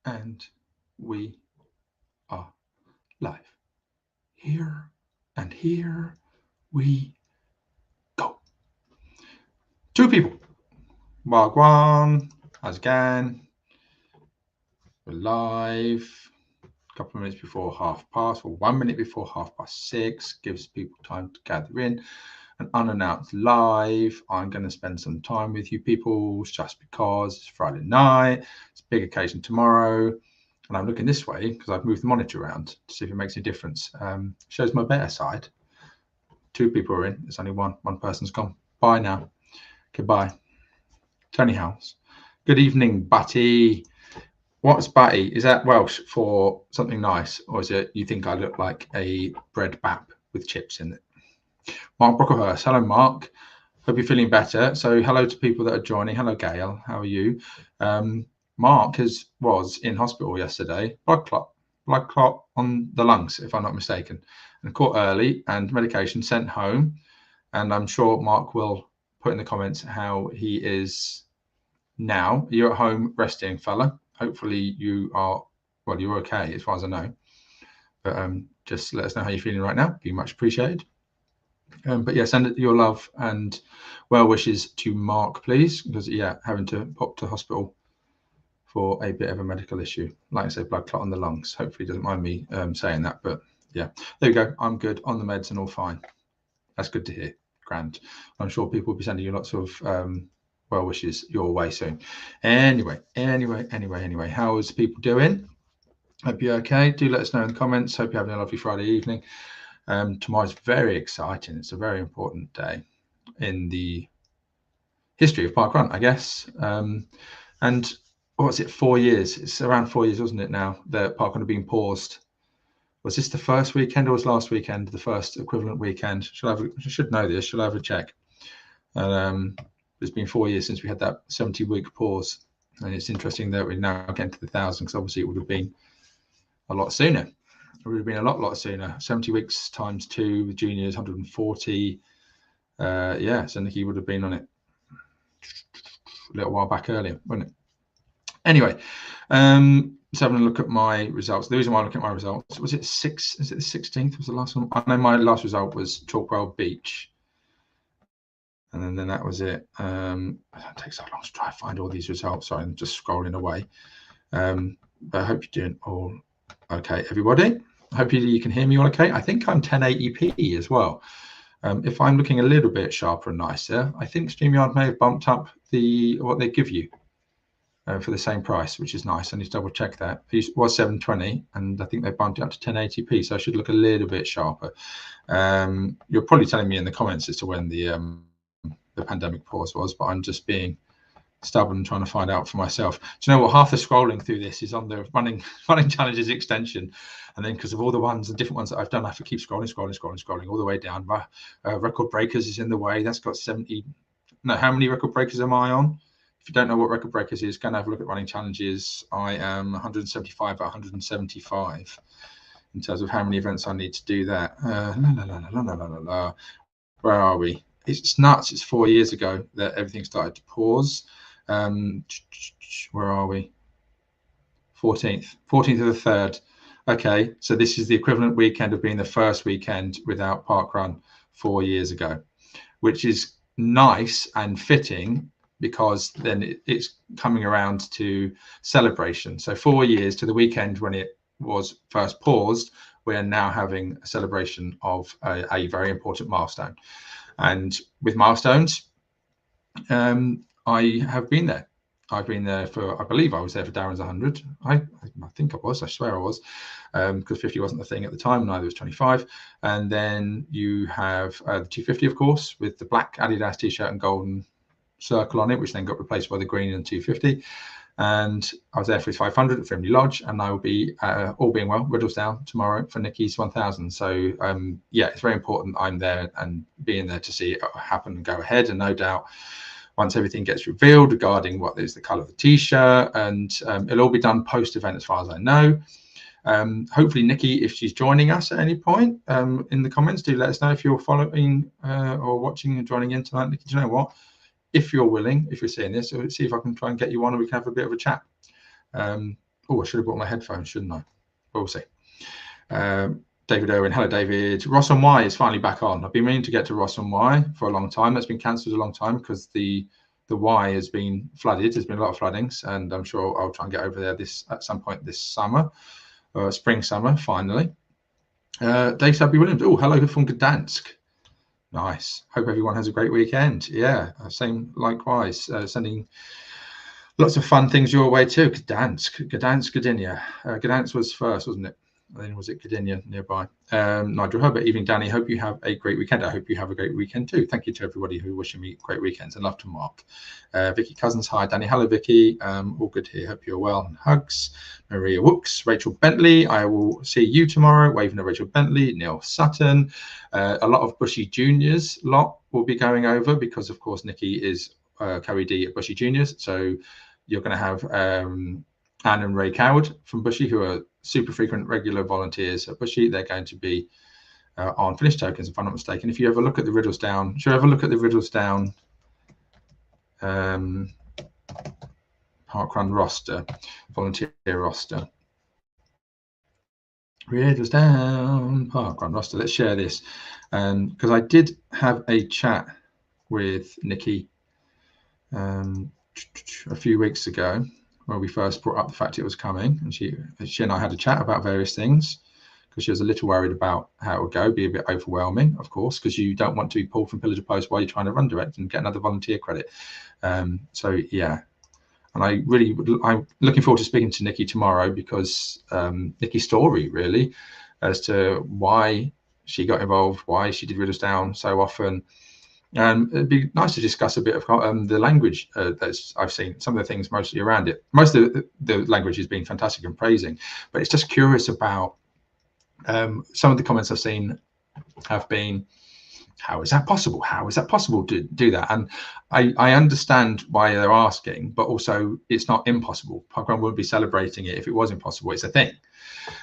And we are live. Here and here we go. Two people. Wagwan, as again. We're live. A couple of minutes before past, or 1 minute before 6:30. Gives people time to gather in. An unannounced live. I'm going to spend some time with you people just because it's Friday night. It's a big occasion tomorrow. And I'm looking this way because I've moved the monitor around to see if it makes any difference. Shows my better side. Two people are in. It's only one. One person's gone. Bye now. Goodbye. Tony House. Good evening, Batty. What's Batty? Is that Welsh for something nice? Or is it you think I look like a bread bap with chips in it? Mark Brocklehurst. Hello, Mark. Hope you're feeling better. So hello to people that are joining. Hello, Gail. How are you? Mark was in hospital yesterday. Blood clot on the lungs, if I'm not mistaken, and caught early and medication sent home. And I'm sure Mark will put in the comments how he is now. You're at home resting, fella. Hopefully you are, well, you're okay as far as I know. But just let us know how you're feeling right now. Be much appreciated. But yeah, send your love and well wishes to Mark, please, because yeah, having to pop to hospital for a bit of a medical issue, like I say, blood clot on the lungs. Hopefully he doesn't mind me saying that, but yeah, there we go. I'm good on the meds and all fine. That's good to hear. Grand. I'm sure people will be sending you lots of well wishes your way soon. Anyway, how's people doing? Hope you're okay. Do let us know in the comments. Hope you're having a lovely Friday evening. Tomorrow's very exciting. It's a very important day in the history of Parkrun, I guess. And what's it, 4 years? It's around 4 years, wasn't it, now that Parkrun had been paused? Was this the first weekend or was last weekend the first equivalent weekend? I should know this. Should I have a check? It's been 4 years since we had that 70-week pause. And it's interesting that we're now getting to the 1,000, because obviously it would have been a lot sooner. It would have been a lot sooner. 70 weeks times 2 with juniors, 140. Yeah, so Nikki would have been on it a little while back earlier, wouldn't it? Anyway, so having a look at my results. The reason why I look at my results, was it the 16th was the last one? I know my last result was Chalkwell Beach. And then that was it. It takes so long to try to find all these results. Sorry, I'm just scrolling away. But I hope you're doing all okay, everybody. I hope you can hear me all okay. I think I'm 1080p as well. If I'm looking a little bit sharper and nicer, I think StreamYard may have bumped up what they give you for the same price, which is nice. I need to double check that. It was 720, and I think they bumped it up to 1080p, so I should look a little bit sharper. You're probably telling me in the comments as to when the pandemic pause was, but I'm just being stubborn and trying to find out for myself. Do you know what? Half the scrolling through this is on the running challenges extension, and then because of all the different ones that I've done, I have to keep scrolling all the way down. Record breakers is in the way. That's got 70. No, how many record breakers am I on? If you don't know what record breakers is, go and have a look at running challenges. I am 175 out of 175 in terms of how many events I need to do that. Where are we? It's nuts. It's 4 years ago that everything started to pause. Where are we? 14th of the 3rd. Okay, so this is the equivalent weekend of being the first weekend without Parkrun 4 years ago, which is nice and fitting because then it's coming around to celebration. So 4 years to the weekend when it was first paused, we're now having a celebration of a very important milestone. And with milestones, I have been there. I've been there for, I believe I was there for Darren's 100. I think I was, I swear I was, because 50 wasn't the thing at the time, neither was 25. And then you have the 250, of course, with the black Adidas t-shirt and golden circle on it, which then got replaced by the green and 250. And I was there for his 500 at Frimley Lodge, and I will be, all being well, Riddlesdown tomorrow for Nikki's 1000. So yeah, it's very important I'm there and being there to see it happen and go ahead. And no doubt, once everything gets revealed regarding what is the colour of the t-shirt, and it'll all be done post-event as far as I know. Hopefully Nikki, if she's joining us at any point in the comments, do let us know if you're following or watching and joining in tonight. Nikki, do you know what? If you're willing, if you're seeing this, see if I can try and get you on and we can have a bit of a chat. Oh, I should have brought my headphones, shouldn't I? We'll see. David Owen, hello David. Ross on Y is finally back on. I've been meaning to get to Ross on Y for a long time. That's been cancelled a long time because the Y has been flooded. There's been a lot of floodings, and I'm sure I'll try and get over there at some point this summer, spring summer finally. Dave Sabby Williams. Oh, hello from Gdansk. Nice. Hope everyone has a great weekend. Yeah, same likewise. Sending lots of fun things your way too. Gdansk, Gdynia. Gdansk was first, wasn't it? Then was it Gdynia nearby? Nigel Herbert, evening Danny. Hope you have a great weekend. I hope you have a great weekend too. Thank you to everybody who wishing me great weekends, and love to Mark. Vicky Cousins, hi Danny. Hello Vicky. All good here. Hope you're well. And hugs. Maria Wooks, Rachel Bentley. I will see you tomorrow. Waving to Rachel Bentley, Neil Sutton. A lot of Bushy Juniors lot will be going over because of course Nikki is co-ED at Bushy Juniors. So you're going to have Anne and Ray Coward from Bushy, who are super frequent regular volunteers at Bushy. They're going to be on finish tokens, if I'm not mistaken. If you ever look at the Riddlesdown, should I ever look at the Riddlesdown parkrun roster, volunteer roster? Riddlesdown parkrun roster. Let's share this because I did have a chat with Nikki a few weeks ago, where we first brought up the fact it was coming, and she and I had a chat about various things because she was a little worried about how it would go, be a bit overwhelming, of course, because you don't want to be pulled from pillar to post while you're trying to run direct and get another volunteer credit. So yeah, and I'm looking forward to speaking to Nikki tomorrow because Nikki's story really as to why she got involved, why she did Riddlesdown so often. It'd be nice to discuss a bit of the language that I've seen, some of the things mostly around it. Most of the language has been fantastic and praising, but it's just curious about some of the comments I've seen have been, how is that possible? How is that possible to do that? And I understand why they're asking, but also it's not impossible. Parkrun wouldn't be celebrating it if it was impossible. It's a thing.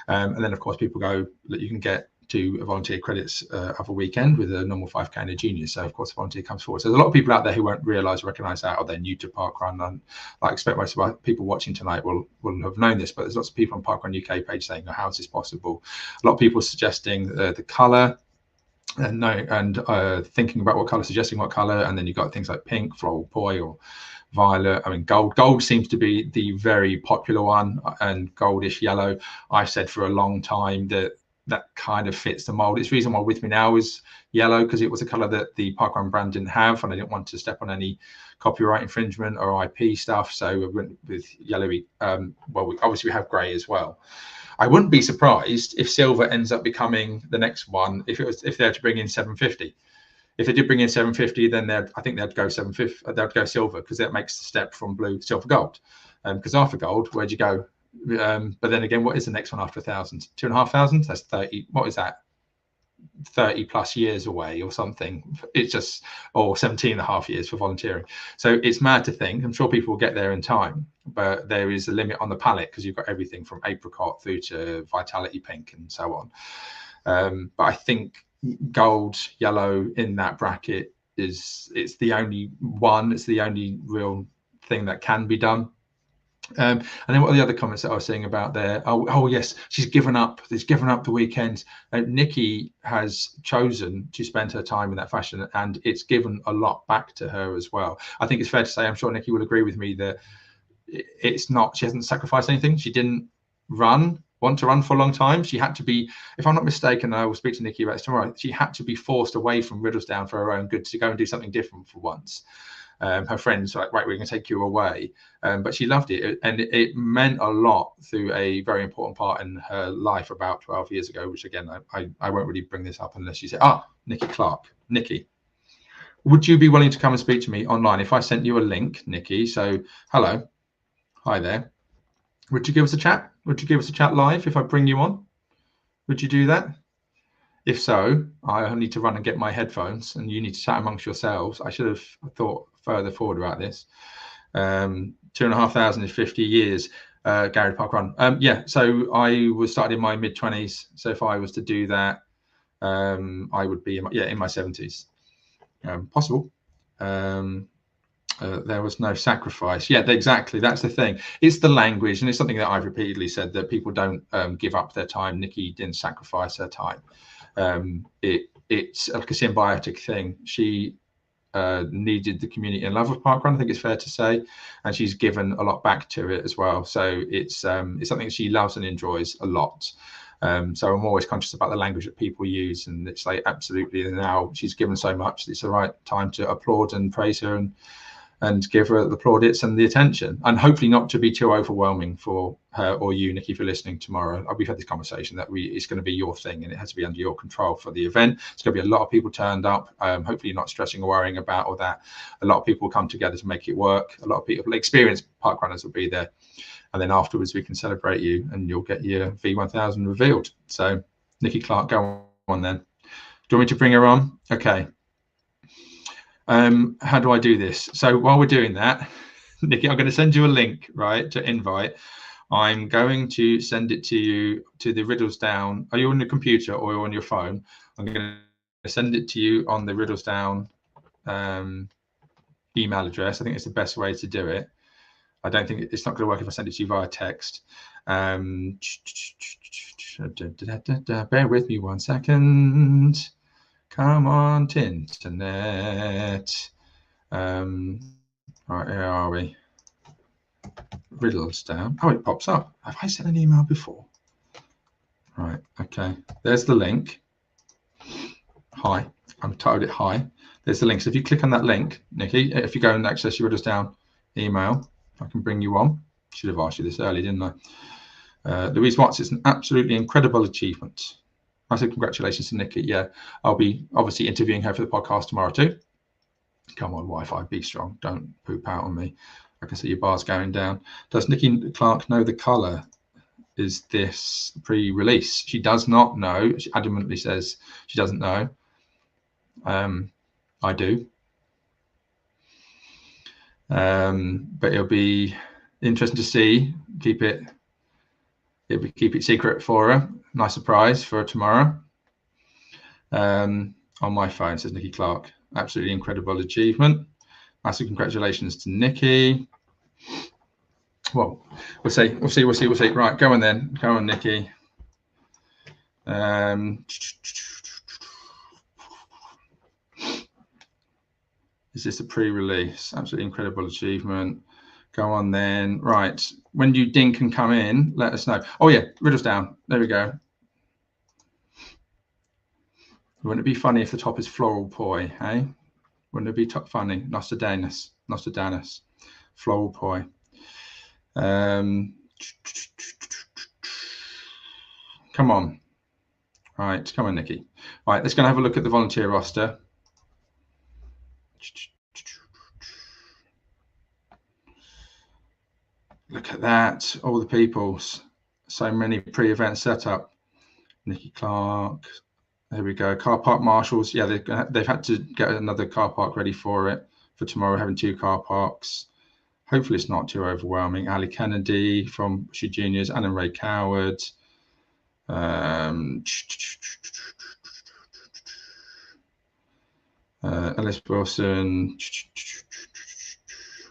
And then of course people go that you can get to volunteer credits of a weekend with a normal 5K and a junior. So of course a volunteer comes forward. So there's a lot of people out there who won't recognize that, or they're new to parkrun. And I expect most of our people watching tonight will have known this, but there's lots of people on Parkrun UK page saying, oh, how is this possible? A lot of people suggesting the color and thinking about what color, suggesting what color, and then you've got things like pink, floral poi, or violet. I mean, gold seems to be the very popular one, and goldish yellow. I've said for a long time that kind of fits the mold. It's the reason why With Me Now is yellow, because it was a color that the Parkrun brand didn't have, and I didn't want to step on any copyright infringement or IP stuff, so we went with yellowy. Well, obviously we have gray as well. I wouldn't be surprised if silver ends up becoming the next one, if they had to bring in 750. If they did bring in 750, then I think they'd go 750. They'd go silver, because that makes the step from blue to silver gold. Because after gold, where'd you go? But then again, what is the next one after 1,000? 2,500? That's 30. What is that? 30 plus years away or something. It's just, or 17 and a half years for volunteering. So it's mad to think. I'm sure people will get there in time, but there is a limit on the palette, because you've got everything from apricot through to vitality pink and so on. But I think gold, yellow in that bracket it's the only one. It's the only real thing that can be done. And then what are the other comments that I was saying about there? Oh yes, she's given up the weekend. Nikki has chosen to spend her time in that fashion, and it's given a lot back to her as well. I think it's fair to say, I'm sure Nikki will agree with me, that it's not, she hasn't sacrificed anything. She didn't want to run for a long time. She had to be, if I'm not mistaken, and I will speak to Nikki about this tomorrow, she had to be forced away from Riddlesdown for her own good to go and do something different for once. Her friends were like, right, we're going to take you away. But she loved it. And it meant a lot through a very important part in her life about 12 years ago, which again, I won't really bring this up unless you say, Nikki Clark. Nikki, would you be willing to come and speak to me online if I sent you a link, Nikki? So hello, hi there. Would you give us a chat? Would you give us a chat live if I bring you on? Would you do that? If so, I need to run and get my headphones, and you need to chat amongst yourselves. I should have thought further forward about this. 2,500 is 50 years, Gary Parkrun. Yeah, so I was started in my mid-20s. So if I was to do that, I would be in my 70s. Possible. There was no sacrifice. Yeah, exactly. That's the thing. It's the language, and it's something that I've repeatedly said, that people don't give up their time. Nikki didn't sacrifice her time. It's like a symbiotic thing. She needed the community and love of parkrun, I think it's fair to say, and she's given a lot back to it as well. So it's something she loves and enjoys a lot. So I'm always conscious about the language that people use, and it's like, absolutely, and now she's given so much, it's the right time to applaud and praise her and give her the plaudits and the attention, and hopefully not to be too overwhelming for her or you, Nikki, for listening tomorrow. We've had this conversation that it's going to be your thing, and it has to be under your control for the event. It's going to be a lot of people turned up. Hopefully you're not stressing or worrying about all that. A lot of people come together to make it work. A lot of people, experienced parkrunners, will be there, and then afterwards we can celebrate you, and you'll get your V1000 revealed. So Nikki Clark, go on then. Do you want me to bring her on? Okay. How do I do this? So while we're doing that, Nikki, I'm going to send you a link, right, to invite. I'm going to send it to you to the Riddles Down. Are you on your computer or on your phone? I'm going to send it to you on the Riddles Down email address. I think it's the best way to do it. I don't think it's not going to work if I send it to you via text. Bear with me 1 second. Come on, internet. Right, here are we? Riddles Down. Oh, it pops up. Have I sent an email before? Right, okay. There's the link. Hi. I've titled it hi. There's the link. So if you click on that link, Nikki, if you go and access your Riddles Down email, I can bring you on. Should have asked you this early, didn't I? Louise Watts, it's an absolutely incredible achievement. I said congratulations to Nikki. Yeah, I'll be obviously interviewing her for the podcast tomorrow too. Come on, Wi-Fi, be strong. Don't poop out on me. I can see your bars going down. Does Nikki Clark know the colour? Is this pre-release? She does not know. She adamantly says she doesn't know. I do. But it'll be interesting to see. Keep it secret for her. Nice surprise for tomorrow. On my phone, says Nikki Clark. Absolutely incredible achievement. Massive congratulations to Nikki. Well, we'll see. Right, go on then. Go on, Nikki. Is this a pre-release? Absolutely incredible achievement. Go on then. Right, when you dink and come in, let us know. Oh yeah, Riddles Down. There we go. Wouldn't it be funny if the top is floral poi, hey? Wouldn't it be funny? Nostradamus, floral poi. Come on. Right, come on, Nikki. Right, let's go and have a look at the volunteer roster. Look at that, all the people. So many pre-event setup. Nikki Clark. There we go. Car park marshals. Yeah, they've had to get another car park ready for it for tomorrow, having 2 car parks. Hopefully it's not too overwhelming. Ali Kennedy from She Juniors, Alan Ray Coward. Ellis Wilson,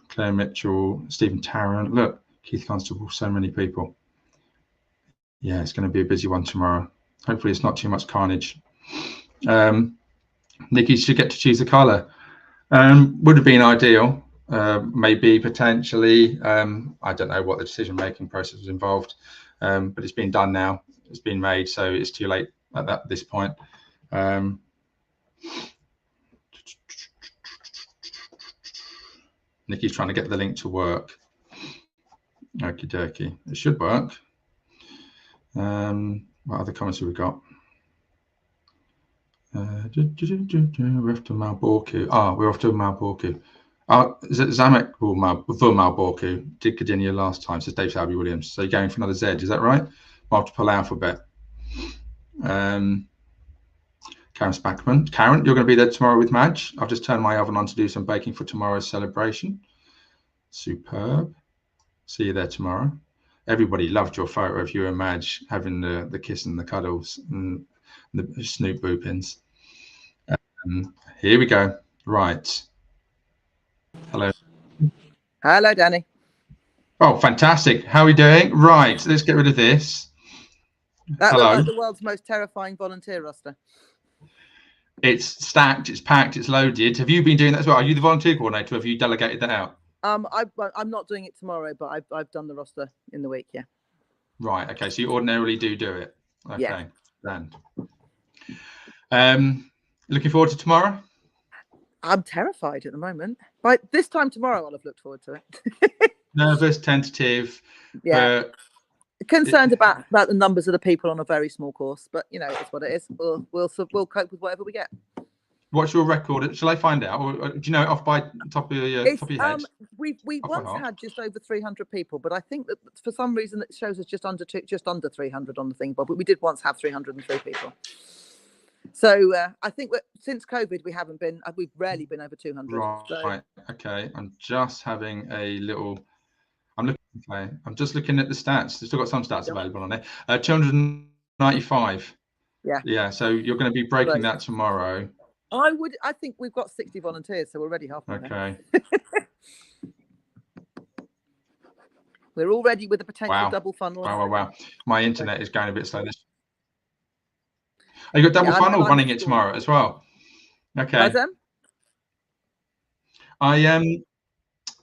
Claire Mitchell, Stephen Tarrant. Look, Keith Constable, so many people. Yeah, it's going to be a busy one tomorrow. Hopefully it's not too much carnage. Nikki should get to choose the colour. Would have been ideal. Maybe potentially. I don't know what the decision-making process was involved, but it's been done now. It's been made, so it's too late at this point. Nikki's trying to get the link to work. Okie dokie. It should work. What other comments have we got? We're off to Malborku. We're off to Malborku. Zamek Malborku did Gdynia last time, says Dave Salby Williams. So you're going for another Z, is that right? Multiple alphabet. Karen Spackman. Karen, you're going to be there tomorrow with Madge. I've just turned my oven on to do some baking for tomorrow's celebration. Superb. See you there tomorrow. Everybody loved your photo of you and Madge having the kiss and the cuddles and the Snoop boopins. Here we go. Right. Hello. Hello, Danny. Oh, fantastic. How are we doing? Right, let's get rid of this. That Hello. looked like the world's most terrifying volunteer roster. It's stacked, it's packed, it's loaded. Have you been doing that as well? Are you the volunteer coordinator or have you delegated that out? I'm not doing it tomorrow, but I've done the roster in the week, yeah. Right, okay, so you ordinarily do it. Okay, yeah. Then. Looking forward to tomorrow? I'm terrified at the moment. By this time tomorrow, I'll have looked forward to it. Nervous, tentative. Yeah. Concerned about the numbers of the people on a very small course, but you know, it's what it is. We'll cope with whatever we get. What's your record? Shall I find out? Or do you know it off by top of your head? We once had just over 300 people, but I think that for some reason it shows us just under 300 on the thing. But we did once have 303 people. So I think since COVID we've rarely been over 200. Right. So. Okay. I'm just having a little. I'm just looking at the stats. They've still got some stats available on there. 295. Yeah. Yeah. So you're going to be breaking that tomorrow. I think we've got 60 volunteers, so we're already halfway. Okay. We're already with the potential double funnel. Wow. My internet is going a bit slow. Oh, you got double funnel running it tomorrow as well. Okay.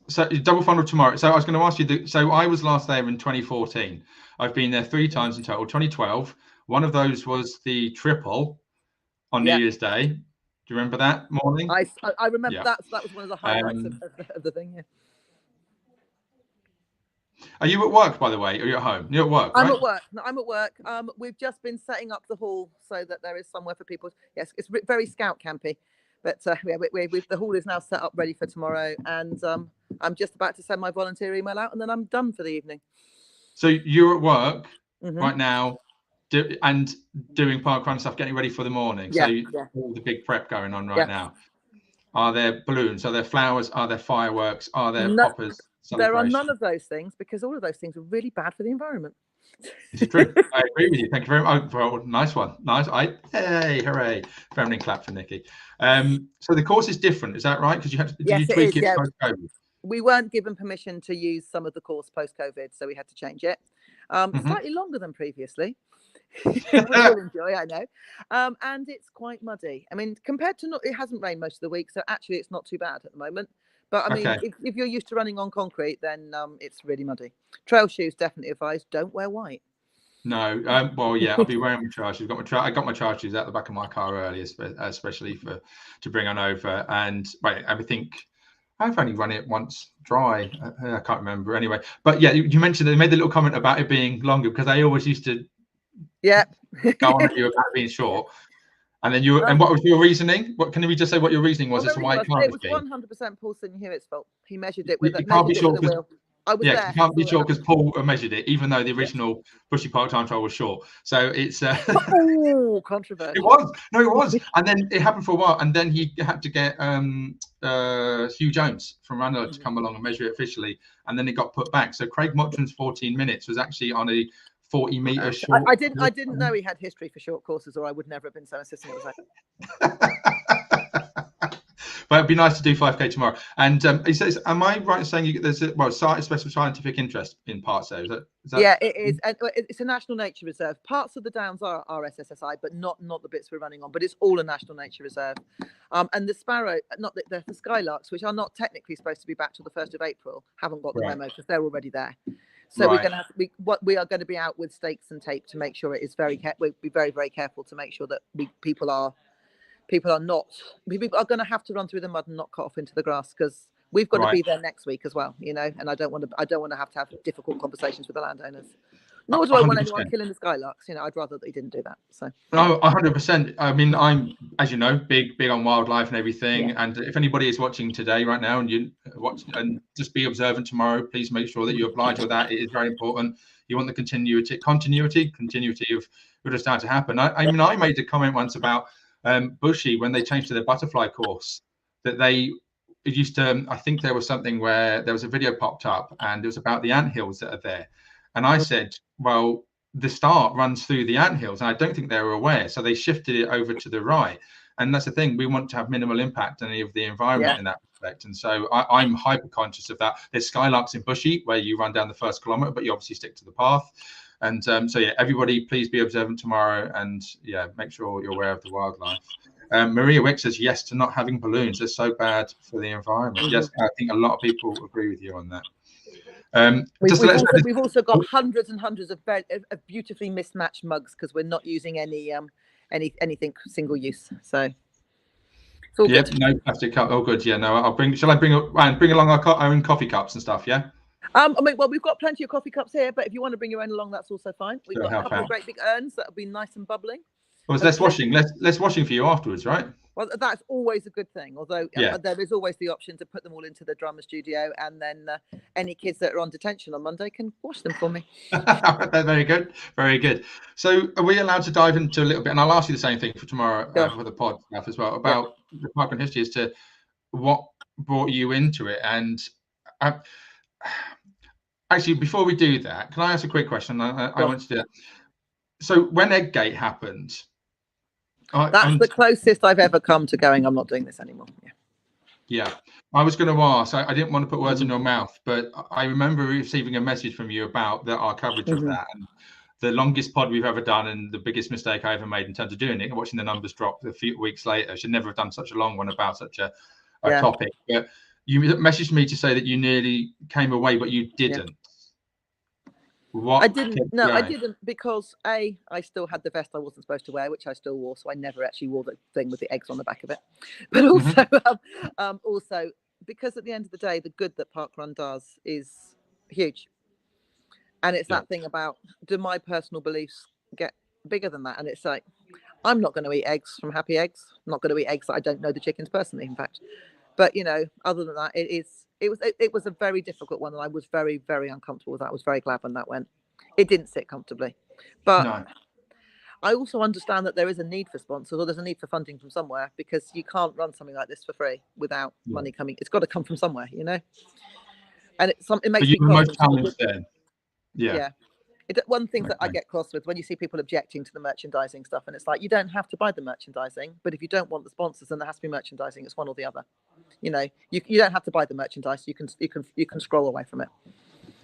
So double funnel tomorrow. So I was going to ask you. So I was last there in 2014. I've been there 3 times in total. 2012. One of those was the triple on New Year's Day. Do you remember that morning? I remember that. So that was one of the highlights of the thing. Yeah. Are you at work, by the way? Or are you at home? You're at work, right? I'm at work. No, I'm at work. We've just been setting up the hall so that there is somewhere for people. Yes, it's very scout campy, but the hall is now set up ready for tomorrow, and I'm just about to send my volunteer email out, and then I'm done for the evening. So you're at work right now, and doing parkrun stuff, getting ready for the morning. Yeah, so all the big prep going on right now. Are there balloons? Are there flowers? Are there fireworks? Are there poppers? There are none of those things because all of those things are really bad for the environment. This is true. I agree with you. Thank you very much. Well, nice one. Nice. Hey, hooray! Feminine clap for Nikki. So the course is different. Is that right? Because you had to. Did you tweak it post-COVID? We weren't given permission to use some of the course post-COVID, so we had to change it. Slightly longer than previously. Which you'll enjoy, I know. And it's quite muddy. I mean, compared to it hasn't rained most of the week, so actually it's not too bad at the moment. But I mean, if you're used to running on concrete, then it's really muddy. Trail shoes definitely advised. Don't wear white. No, well, yeah, I'll be wearing my trail shoes. I got my trail shoes out the back of my car earlier, especially to bring on over. And I think I've only run it once dry. I can't remember anyway. But yeah, you mentioned they made the little comment about it being longer because I always used to. Go on at you about being short. And then and what was your reasoning? What can we just say? What your reasoning was as to why it can't be? It was 100% Paul Hewitt's fault. He measured it with. You can't be sure because I was there. You can't be sure because Paul measured it, even though the original Bushy Park time trial was short. So it's controversial. It was. No, it was. And then it happened for a while, and then he had to get Hugh Jones from Ranelagh to come along and measure it officially, and then it got put back. So Craig Mottram's 14 minutes was actually on a 40-meter short. I didn't know he had history for short courses, or I would never have been so insistent. But it'd be nice to do 5K tomorrow. And he says, "Am I right in saying there's a special scientific interest in parts there? Is that... Yeah, it is. And it's a national nature reserve. Parts of the downs are SSSI, but not the bits we're running on. But it's all a national nature reserve. And the sparrow, the skylarks, which are not technically supposed to be back till the 1st of April, haven't got the memo because they're already there. So we're going to have we are going to be out with stakes and tape to make sure it is we'll be very, very careful to make sure that people are going to have to run through the mud and not cut off into the grass because we've got to be there next week as well, you know. And I don't want to have difficult conversations with the landowners. Nor do I want anyone killing the skylarks. You know, I'd rather that they didn't do that. So no, 100%. I mean, I'm, as you know, big on wildlife and everything. Yeah. And if anybody is watching today, right now, and you watch and just be observant tomorrow, please make sure that you oblige with that. It is very important. You want the continuity of what is starting to happen. I mean, I made a comment once about Bushy when they changed to their butterfly course that it used to. I think there was something where there was a video popped up and it was about the anthills that are there. And I said, well, the start runs through the anthills, and I don't think they were aware. So they shifted it over to the right. And that's the thing. We want to have minimal impact on any of the environment in that aspect. And so I'm hyper conscious of that. There's skylarks in Bushy where you run down the first kilometre, but you obviously stick to the path. And so yeah, everybody, please be observant tomorrow, and yeah, make sure you're aware of the wildlife. Maria Wick says yes to not having balloons. They're so bad for the environment. Yes, I think a lot of people agree with you on that. We've also got hundreds and hundreds of beautifully mismatched mugs because we're not using anything single use. So it's all good. No plastic cup. Oh, good. Yeah, no, I'll bring. Shall I bring along our own coffee cups and stuff? Yeah. I mean, well, we've got plenty of coffee cups here, but if you want to bring your own along, that's also fine. We've got a couple of great big urns that'll be nice and bubbling. Well, it's less washing for you afterwards, right? Well, that's always a good thing. Although there is always the option to put them all into the drummer studio, and then any kids that are on detention on Monday can wash them for me. Very good, very good. So, are we allowed to dive into a little bit? And I'll ask you the same thing for tomorrow for the pod stuff as well about the parkrun history as to what brought you into it. And actually, before we do that, can I ask a quick question? I want to do that. So, when Eggate happened. That's the closest I've ever come to going, I'm not doing this anymore. Yeah. I was going to ask, I didn't want to put words in your mouth, but I remember receiving a message from you about our coverage of that. And the longest pod we've ever done and the biggest mistake I ever made in terms of doing it, watching the numbers drop a few weeks later. I should never have done such a long one about such a topic. But you messaged me to say that you nearly came away, but you didn't. I didn't because I still had the vest I wasn't supposed to wear, which I still wore, so I never actually wore the thing with the eggs on the back of it. But also, also because at the end of the day, the good that parkrun does is huge, and it's that thing about, do my personal beliefs get bigger than that? And it's like, I'm not going to eat eggs from Happy Eggs. I'm not going to eat eggs that I don't know the chickens personally, in fact. But other than that, it was a very difficult one, and I was very, very uncomfortable with that. I was very glad when that went. It didn't sit comfortably, but I also understand that there is a need for sponsors, or there's a need for funding from somewhere, because you can't run something like this for free without money coming. It's got to come from somewhere, And it makes me cross. One thing that I get cross with when you see people objecting to the merchandising stuff, and it's like, you don't have to buy the merchandising, but if you don't want the sponsors, then there has to be merchandising. It's one or the other. You don't have to buy the merchandise. You can scroll away from it.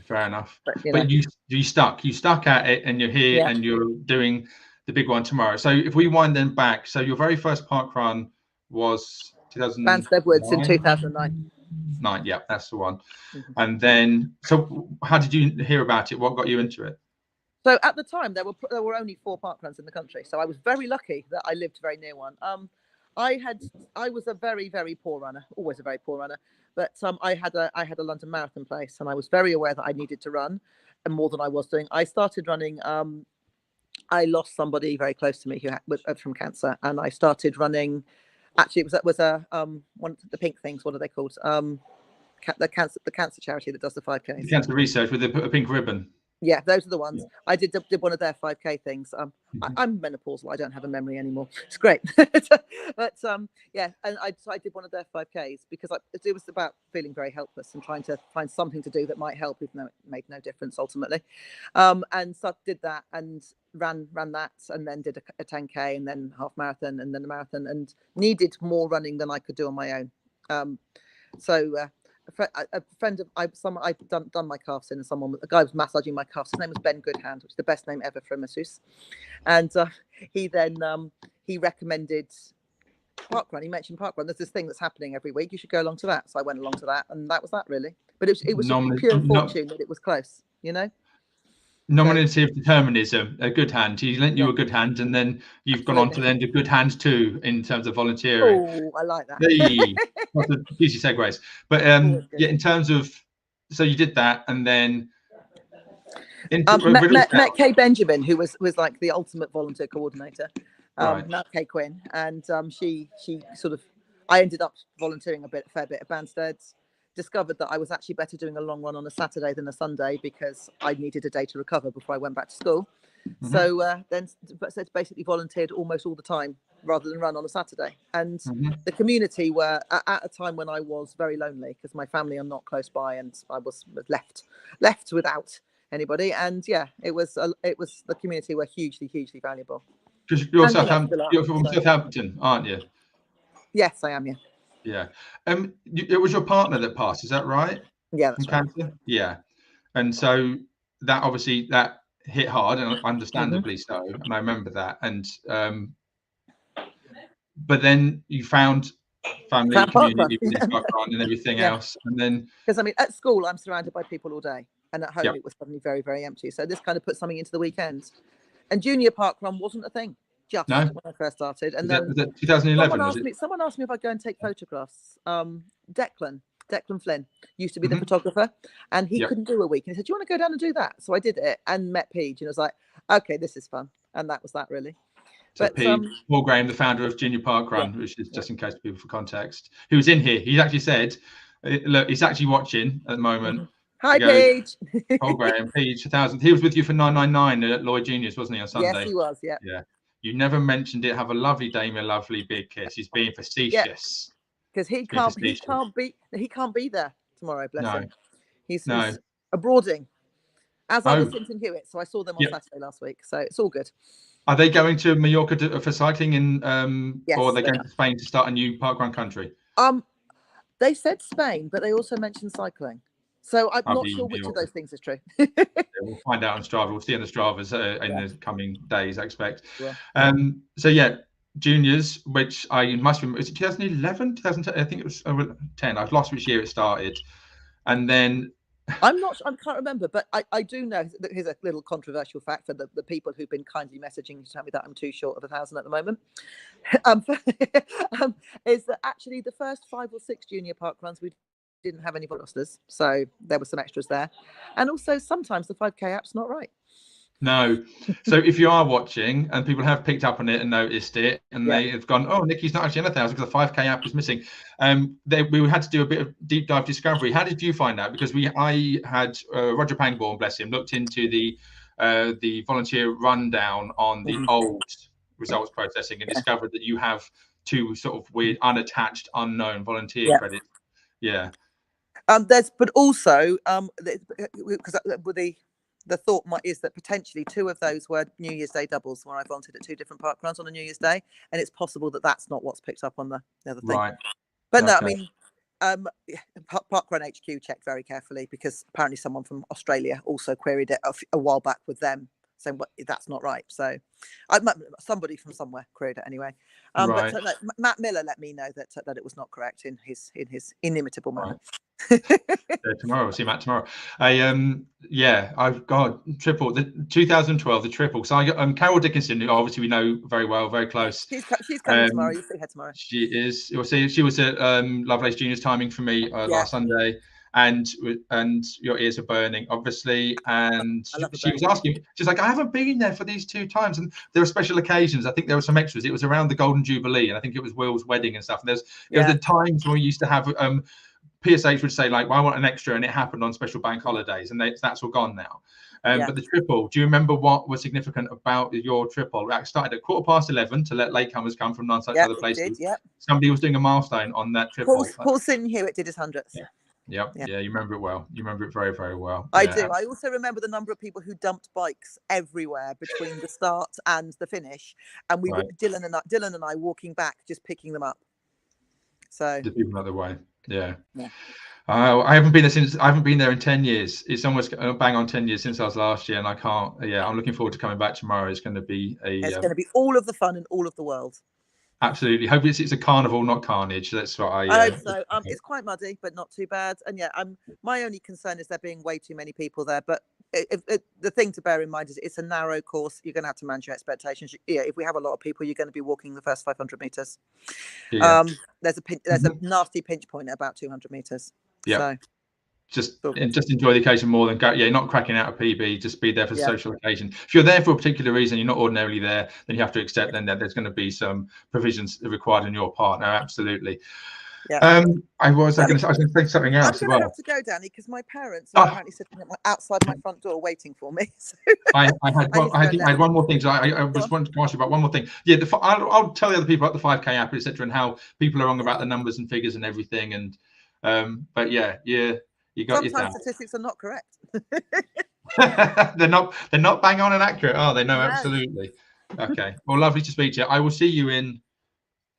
Fair enough. But you stuck at it, and you're here, and you're doing the big one tomorrow. So if we wind then back, so your very first parkrun was 2000. Banstead Woods in 2009. Yeah, that's the one. And then, so how did you hear about it? What got you into it? So at the time, there were only 4 parkruns in the country. So I was very lucky that I lived very near one. I was a very, very poor runner, always a very poor runner. But I had a London Marathon place, and I was very aware that I needed to run, and more than I was doing. I started running. I lost somebody very close to me who was from cancer, and I started running. Actually, it was one of the pink things. What are they called? The cancer charity that does the 5Ks. The cancer research with a pink ribbon. Yeah, those are the ones. I did one of their 5K things. I'm menopausal. I don't have a memory anymore. It's great. But and I did one of their 5Ks because it was about feeling very helpless and trying to find something to do that might help, even though it made no difference ultimately. And so I did that and ran that, and then did a 10K, and then half marathon, and then a marathon, and needed more running than I could do on my own. A friend of I'd done my calves in, and a guy was massaging my calves. His name was Ben Goodhand, which is the best name ever for a masseuse. And he recommended parkrun. He mentioned parkrun. There's this thing that's happening every week. You should go along to that. So I went along to that, and that was that really. But it was pure fortune that it was close. Nominative determinism, a good hand. He lent you a good hand, and then you've gone on to lend a good hand too in terms of volunteering. Oh, I like that. Lots of easy segues. But in terms of, so you did that, and then met Kay Benjamin, who was like the ultimate volunteer coordinator. Met Kay Quinn, and she sort of, I ended up volunteering a fair bit at Bansteads. Discovered that I was actually better doing a long run on a Saturday than a Sunday because I needed a day to recover before I went back to school. So then basically volunteered almost all the time rather than run on a Saturday. And the community were at a time when I was very lonely because my family are not close by, and I was left without anybody. And it was the community were hugely valuable. Because you're from Southampton, aren't you? Yes, I am. Yeah. Yeah. It was your partner that passed, is that right? Yeah, From that's right. cancer? Yeah. And so that obviously that hit hard, and understandably so. And I remember that. And but then you found family, Found parkrun. community within parkrun and everything Yeah, else. And then because I mean, at school I'm surrounded by people all day, and at home yeah, it was suddenly very, very empty. So this kind of put something into the weekends. And junior parkrun wasn't a thing just no, when I first started. And then was that 2011? Was it? someone asked me if I'd go and take photographs. Declan Flynn used to be the Mhm. photographer, and he Yep. couldn't do a week. And he said, "Do you want to go down and do that?" So I did it and met Paige, and I was like, "Okay, this is fun." And that was that really. So But Paul Graham, the founder of Junior Parkrun, yeah, which is just in case people for context, who was in here. He actually said, look, he's actually watching at the moment. Hi, He goes, Paige. Paul Graham, Paige 2000. He was with you for 999 at Lloyd Juniors, wasn't he, on Sunday? Yes, he was. Yeah. Yeah. You never mentioned it. Have a lovely day, my lovely big kiss. He's being facetious. Because he can't be there tomorrow. Bless him. He's abroading, as are the Sinton Hewitt. So I saw them on Saturday last week. So it's all good. Are they going to Mallorca for cycling in, yes, or are they going to Spain to start a new parkrun country? They said Spain, but they also mentioned cycling. So I'm not sure which of those things is true. We'll find out on Strava. We'll see on the Stravas in the coming days, I expect. Yeah. So yeah, juniors, which I must be, is it 2011, 2010? I think it was 10. I've lost which year it started. And then I can't remember, but I do know that here's a little controversial fact for the people who've been kindly messaging to tell me that I'm too short of 1,000 at the moment. Is that actually the first 5 or 6 junior parkruns we didn't have any volunteers, so there were some extras there, and also sometimes the 5K app's not right. No. So if you are watching and people have picked up on it and noticed it, and they have gone, oh, Nikki's not actually in 1,000 because the 5K app is missing. We had to do a bit of deep dive discovery. How did you find out? Because I had Roger Pangborn, bless him, looked into the volunteer rundown on the old results processing and discovered that you have 2 sort of weird, unattached, unknown volunteer credits. Yeah. But also because the thought is that potentially 2 of those were New Year's Day doubles where I volunteered at 2 different parkruns on a New Year's Day, and it's possible that that's not what's picked up on the other thing. Right. But no, I mean, Parkrun HQ checked very carefully because apparently someone from Australia also queried it a while back with them, saying, "Well, that's not right." So, somebody from somewhere queried it anyway. Right. But Matt Miller let me know that it was not correct in his inimitable manner. Tomorrow we'll see Matt tomorrow. I've got triple the 2012 the triple. So I got Carol Dickinson, who obviously we know very well, very close. She's coming tomorrow. You'll see her tomorrow. She is. You'll see. She was at Lovelace Junior's timing for me last Sunday, and your ears are burning, obviously. And she was asking, she's like, I haven't been there for these 2 times, and there are special occasions. I think there were some extras. It was around the Golden Jubilee, and I think it was Will's wedding and stuff. And there was the times when we used to have PSH would say, like, well, I want an extra, and it happened on special bank holidays, and that's all gone now. But the triple, do you remember what was significant about your triple? It started at 11:15 to let latecomers come from other places. Somebody was doing a milestone on that triple. Paul Sinton Hewitt did his 100th. Yeah, you remember it well. You remember it very, very well. I do. I also remember the number of people who dumped bikes everywhere between the start and the finish, and we were Dylan and I walking back, just picking them up. So the people another way. Yeah. I haven't been there in 10 years. It's almost bang on 10 years since I was last year, and I can't. I'm looking forward to coming back tomorrow. It's going to be it's going to be all of the fun in all of the world. Absolutely. Hope it's a carnival, not carnage. That's what I hope so. It's quite muddy, but not too bad. And my only concern is there being way too many people there. But the thing to bear in mind is it's a narrow course. You're going to have to manage your expectations. If we have a lot of people, you're going to be walking the first 500 meters. There's a nasty pinch point at about 200 meters. Yeah. So. Just enjoy the occasion more than go. Not cracking out a PB. Just be there for the social occasion. If you're there for a particular reason, you're not ordinarily there, then you have to accept then that there's going to be some provisions required on your part. No, absolutely. I was going to say something else. I'm going to have to go, Danny, because my parents are apparently sitting outside my front door waiting for me. So I had one more thing. So I just wanted to ask you about one more thing. I'll tell the other people about the 5K app, etc., and how people are wrong about the numbers and figures and everything. And but you got sometimes statistics are not correct. they're not bang on and accurate, are they? No, absolutely. Okay. Well, lovely to speak to you. I will see you in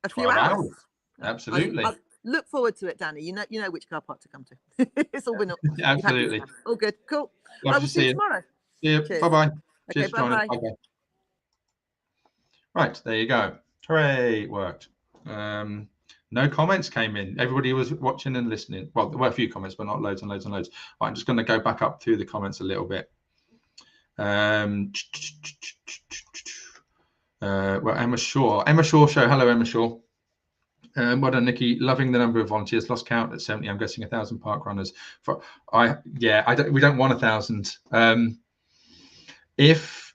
a few hours. Absolutely. look forward to it, Danny. You know which car park to come to. It's all been Absolutely. all good. Cool. Love I to will see see you you. tomorrow. Yeah. Cheers. Bye-bye. Okay, Cheers for joining. bye-bye. Bye-bye. Right, there you go. Hooray, it worked. No comments came in. Everybody was watching and listening. Well, there were a few comments, but not loads and loads and loads. Right, I'm just going to go back up through the comments a little bit. Well, Emma Shaw show. Hello, Emma Shaw. Well done, Nikki. Loving the number of volunteers. Lost count at 70. I'm guessing 1,000 park runners. We don't want 1,000. If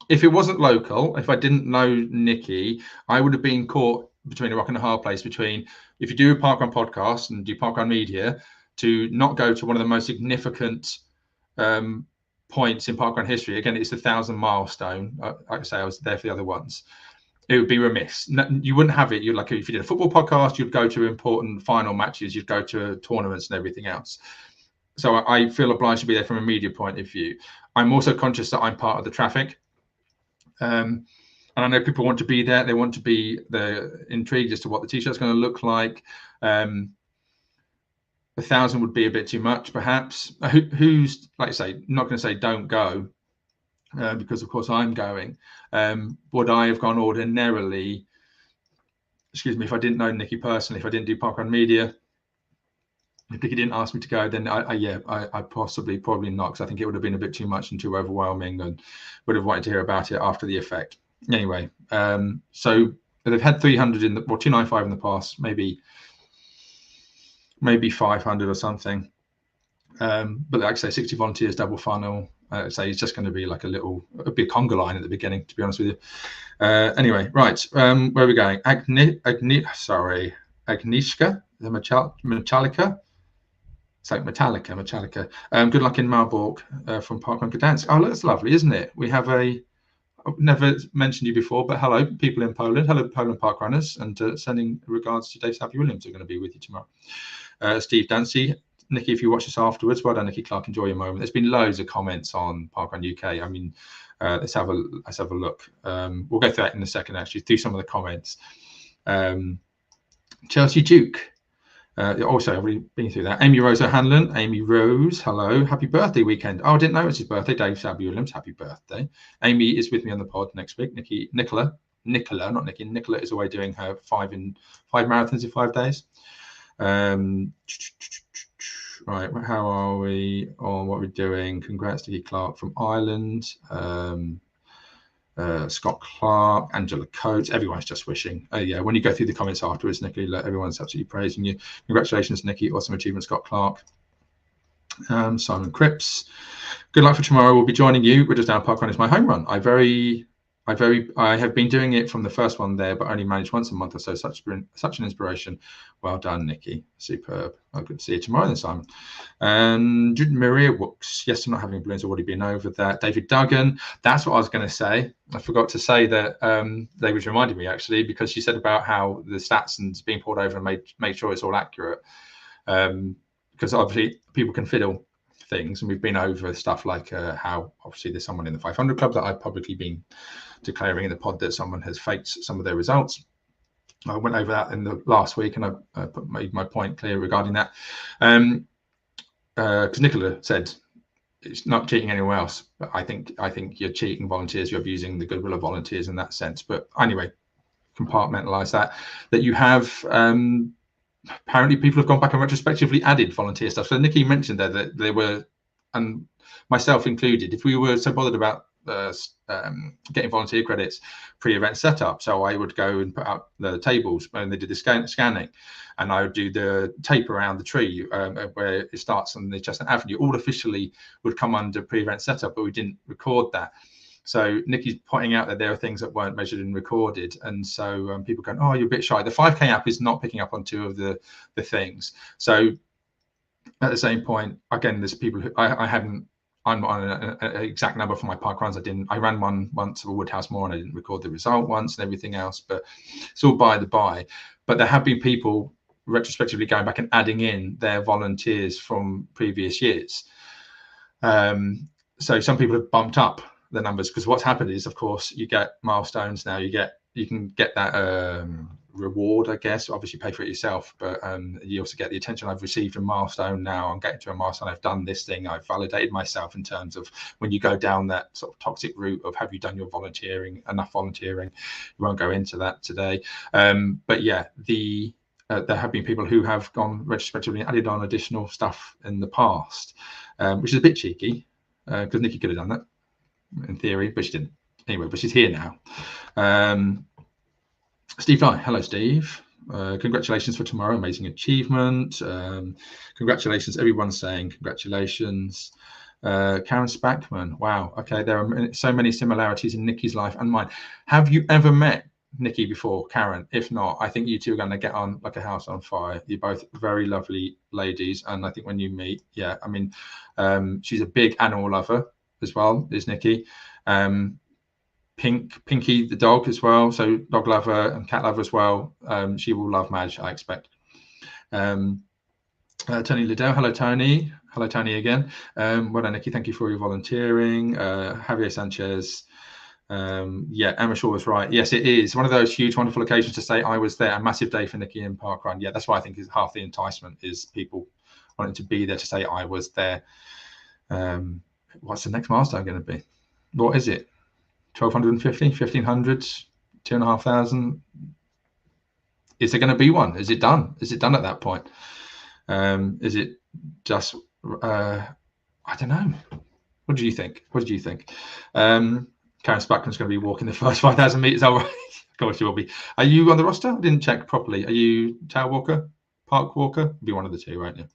it wasn't local, if I didn't know Nikki, I would have been caught between a rock and a hard place. Between, if you do a parkrun podcast and do parkrun media, to not go to one of the most significant points in parkrun history. Again, it's the 1,000 milestone. Like I say, I was there for the other ones. It would be remiss. You wouldn't have it. You'd like, if you did a football podcast, you'd go to important final matches, you'd go to tournaments and everything else. So I feel obliged to be there from a media point of view. I'm also conscious that I'm part of the traffic. And I know people want to be there. They want to be intrigued as to what the t-shirt's going to look like. 1,000 would be a bit too much, perhaps. Who's, like I say, not going to say don't go, because of course I'm going. Would I have gone ordinarily? Excuse me, if I didn't know Nikki personally, if I didn't do parkrun media, if Nikki didn't ask me to go, then I probably not, because I think it would have been a bit too much and too overwhelming, and would have wanted to hear about it after the effect. Anyway, so they've had 300 in the, or 295 in the past, maybe 500 or something. But like I say, 60 volunteers, double funnel. So it's just going to be like a big conga line at the beginning, to be honest with you. Anyway, right, where are we going? Agnieszka, the Metallica. It's like Metallica. Good luck in Marburg from Parkrun Gdansk. Oh, that's lovely, isn't it? We have I've never mentioned you before, but hello, people in Poland. Hello, Poland parkrunners, and sending regards to Dave Savvy Williams, who are going to be with you tomorrow. Steve Dancy. Nikki, if you watch this afterwards, well done, Nikki Clark. Enjoy your moment. There's been loads of comments on Parkrun UK. I mean, let's have a look. We'll go through that in a second, actually, through some of the comments. Chelsea Duke. Also, I've already been through that. Amy Rose O'Hanlon. Amy Rose, hello. Happy birthday weekend. Oh, I didn't know it's his birthday. Dave Savvy Williams, happy birthday. Amy is with me on the pod next week. Nicola is away doing her 5 marathons in 5 days. Right, how are we on what we're doing? Congrats to Nikki Clark from Ireland. Scott Clark, Angela Coates, everyone's just wishing. Yeah, when you go through the comments afterwards, Nikki, everyone's absolutely praising you. Congratulations, Nikki. Awesome achievement, Scott Clark. Simon Cripps. Good luck for tomorrow. We'll be joining you. We're just down Parkrun is my home run. I have been doing it from the first one there, but only managed once a month or so. Such an inspiration. Well done, Nikki. Superb. I'll good to see you tomorrow then, Simon. And Maria Wooks. Yes, I'm not having balloons. Already been over that. David Duggan. That's what I was going to say. I forgot to say that. David's reminded me, actually, because she said about how the stats and being poured over and made sure it's all accurate. Because obviously people can fiddle things, and we've been over stuff like how obviously there's someone in the 500 club that I've publicly been declaring in the pod that someone has faked some of their results. I went over that in the last week, and I made my point clear regarding that. Because Nicola said it's not cheating anywhere else, but I think you're cheating volunteers. You're abusing the goodwill of volunteers in that sense. But anyway, compartmentalize that you have. Apparently, people have gone back and retrospectively added volunteer stuff. So Nikki mentioned there that they were, and myself included, if we were so bothered about getting volunteer credits pre-event setup, so I would go and put out the tables when they did the scanning, and I would do the tape around the tree where it starts on the Chestnut Avenue. All officially would come under pre-event setup, but we didn't record that. So Nikki's pointing out that there are things that weren't measured and recorded, and so people going, "Oh, you're a bit shy." The 5K app is not picking up on 2 of the things. So at the same point, again, there's people who I'm on an exact number for my park runs. I ran one once of a Woodhouse Moor, and I didn't record the result once and everything else, but it's all by the by. But there have been people retrospectively going back and adding in their volunteers from previous years. So some people have bumped up the numbers, because what's happened is, of course, you get milestones now. You can get that reward, I guess. Obviously pay for it yourself, but you also get the attention. I've received a milestone now. I'm getting to a milestone. I've done this thing. I've validated myself in terms of when you go down that sort of toxic route of have you done your volunteering, enough volunteering. We won't go into that today. But yeah, there have been people who have gone retrospectively and added on additional stuff in the past, which is a bit cheeky because Nikki could have done that in theory, but she didn't. Anyway, but she's here now. Steve Nye, hello Steve. Congratulations for tomorrow, amazing achievement. Congratulations, everyone's saying congratulations. Karen Spackman, wow, okay, there are so many similarities in Nikki's life and mine. Have you ever met Nikki before, Karen? If not, I think you two are going to get on like a house on fire. You're both very lovely ladies, and I think when you meet, yeah, I mean, she's a big animal lover as well, is Nikki. Pinky the dog as well, so dog lover and cat lover as well. She will love Madge, I expect. Tony Liddell, hello Tony. Hello Tony again. Well done Nikki, thank you for your volunteering. Javier Sanchez, yeah, Emma Shaw was right. Yes, it is one of those huge wonderful occasions to say I was there. A massive day for Nikki in Parkrun. Yeah, that's why I think is half the enticement is people wanting to be there to say I was there. What's the next milestone going to be? What is it? 1250, 1500, 2500? Is there going to be one? Is it done? Is it done at that point? Is it just I don't know. What do you think? What do you think? Karen Spackman's going to be walking the first 5,000 meters. All right. Of course you will be. Are you on the roster? I didn't check properly. Are you tail walker, park walker? Be one of the two, won't you?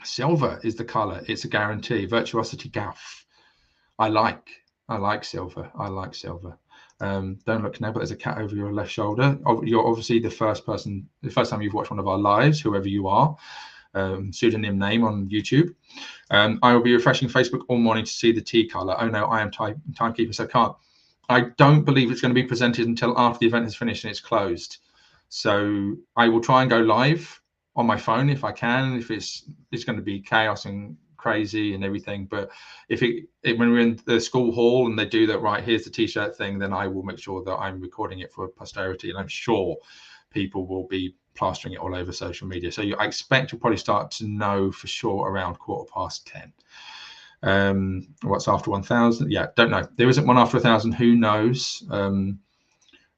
Silver is the color. It's a guarantee. Virtuosity Gaff. I like silver. I like silver. Don't look now, but there's a cat over your left shoulder. You're obviously the first time you've watched one of our lives, whoever you are. Pseudonym name on YouTube. I will be refreshing Facebook all morning to see the tea color. Oh no, I am timekeeper, so can't. I don't believe it's going to be presented until after the event is finished and it's closed. So I will try and go live on my phone if I can. If it's going to be chaos and crazy and everything, but if when we're in the school hall and they do that, right, here's the t-shirt thing, then I will make sure that I'm recording it for posterity, and I'm sure people will be plastering it all over social media. So I expect you'll probably start to know for sure around 10:15. What's after 1000? Yeah, don't know. There isn't one after 1000. Who knows?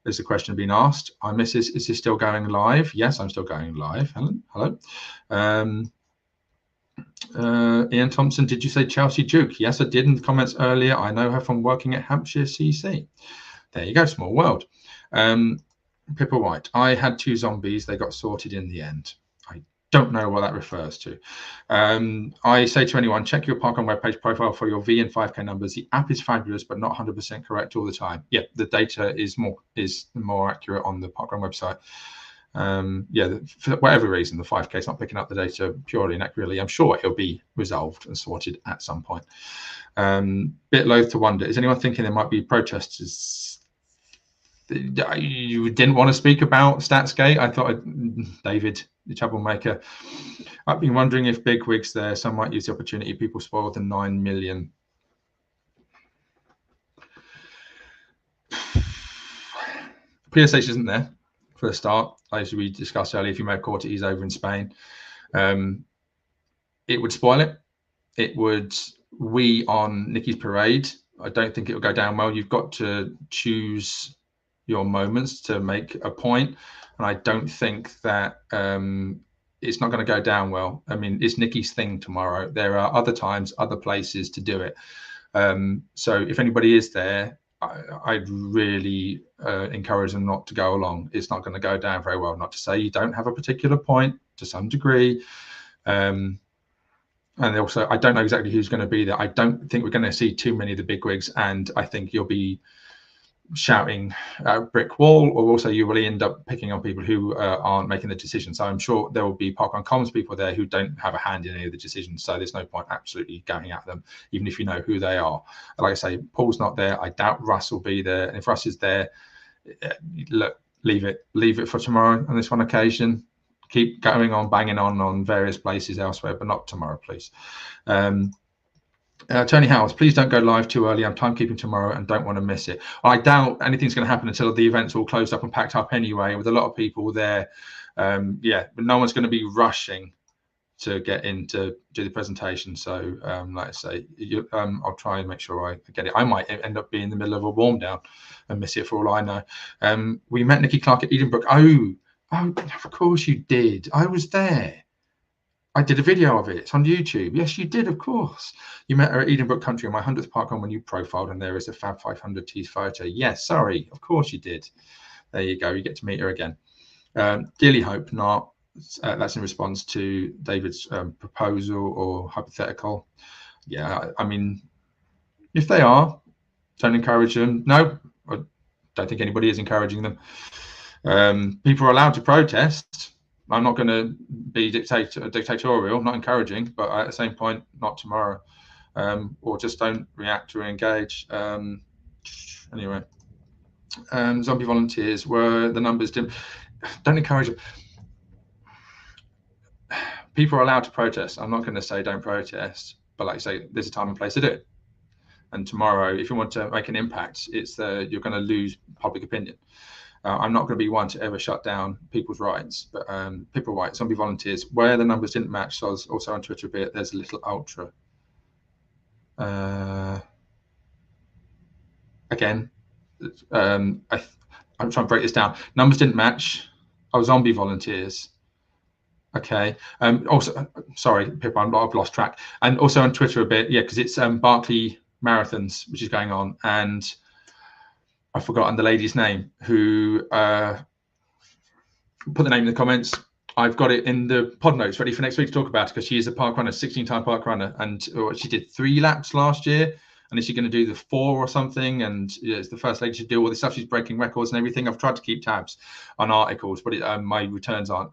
There's a question being asked. I miss this. Is this still going live? Yes, I'm still going live. Helen, hello. Ian Thompson, did you say Chelsea Duke? Yes, I did in the comments earlier. I know her from working at Hampshire CC. There you go, small world. Pippa White, I had 2 zombies. They got sorted in the end. I don't know what that refers to. I say to anyone, check your Parkrun webpage profile for your V and 5K numbers. The app is fabulous, but not 100% correct all the time. Yeah, the data is more accurate on the Parkrun website. Yeah, for whatever reason, the 5K is not picking up the data purely and accurately. I'm sure it'll be resolved and sorted at some point. Bit loath to wonder, is anyone thinking there might be protesters? You didn't want to speak about Statsgate? I thought, David, the troublemaker. I've been wondering if big wigs there, some might use the opportunity. People spoiled the 9 million. PSH isn't there for a start. As we discussed earlier, if you made caught it, he's over in Spain. It would spoil it. It would on Nikki's parade. I don't think it will go down well. You've got to choose your moments to make a point, and I don't think that it's not going to go down well. I mean, it's Nikki's thing tomorrow. There are other times, other places to do it. So if anybody is there, I'd really encourage them not to go along. It's not going to go down very well. Not to say you don't have a particular point to some degree. And also, I don't know exactly who's going to be there. I don't think we're going to see too many of the bigwigs, and I think you'll be shouting at a brick wall, or also you will end up picking on people who aren't making the decision. So I'm sure there will be Parkrun Comms people there who don't have a hand in any of the decisions. So there's no point absolutely going at them, even if you know who they are. Like I say, Paul's not there. I doubt Russ will be there. And if Russ is there, look, leave it for tomorrow on this one occasion. Keep going on, banging on various places elsewhere, but not tomorrow, please. Tony Howells, please don't go live too early. I'm timekeeping tomorrow and don't want to miss it. I doubt anything's going to happen until the event's all closed up and packed up anyway, with a lot of people there. Yeah, but no one's going to be rushing to get in to do the presentation. So, like I say, I'll try and make sure I get it. I might end up being in the middle of a warm down and miss it for all I know. We met Nikki Clark at Edenbrook. Oh, of course you did. I was there. I did a video of it. It's on YouTube. Yes, you did, of course. You met her at Edenbrook Country on my 100th parkrun when you profiled, and there is a Fab 500 T's photo. Yes, sorry, of course you did. There you go. You get to meet her again. Dearly hope not. That's in response to David's proposal or hypothetical. Yeah, I mean, if they are, don't encourage them. No, I don't think anybody is encouraging them. People are allowed to protest. I'm not going to be dictatorial, not encouraging, but at the same point, not tomorrow. Or just don't react or engage. Anyway, zombie volunteers were the numbers dim. Don't encourage them. People are allowed to protest. I'm not going to say don't protest, but like I say, there's a time and place to do it. And tomorrow, if you want to make an impact, it's you're going to lose public opinion. I'm not going to be one to ever shut down people's rights, but people rights, zombie volunteers, where the numbers didn't match. So I was also on Twitter a bit. There's a little ultra. Again, I'm trying to break this down. Numbers didn't match. I was zombie volunteers. Okay. Also, sorry, Pippa, I've lost track. And also on Twitter a bit, yeah, because it's Barclay Marathons, which is going on, and I've forgotten the lady's name who put the name in the comments. I've got it in the pod notes ready for next week to talk about it, because she is a park runner, 16-time park runner, and she did 3 laps last year. And is she going to do the 4 or something? And yeah, it's the first lady to do all this stuff. She's breaking records and everything. I've tried to keep tabs on articles, but my returns aren't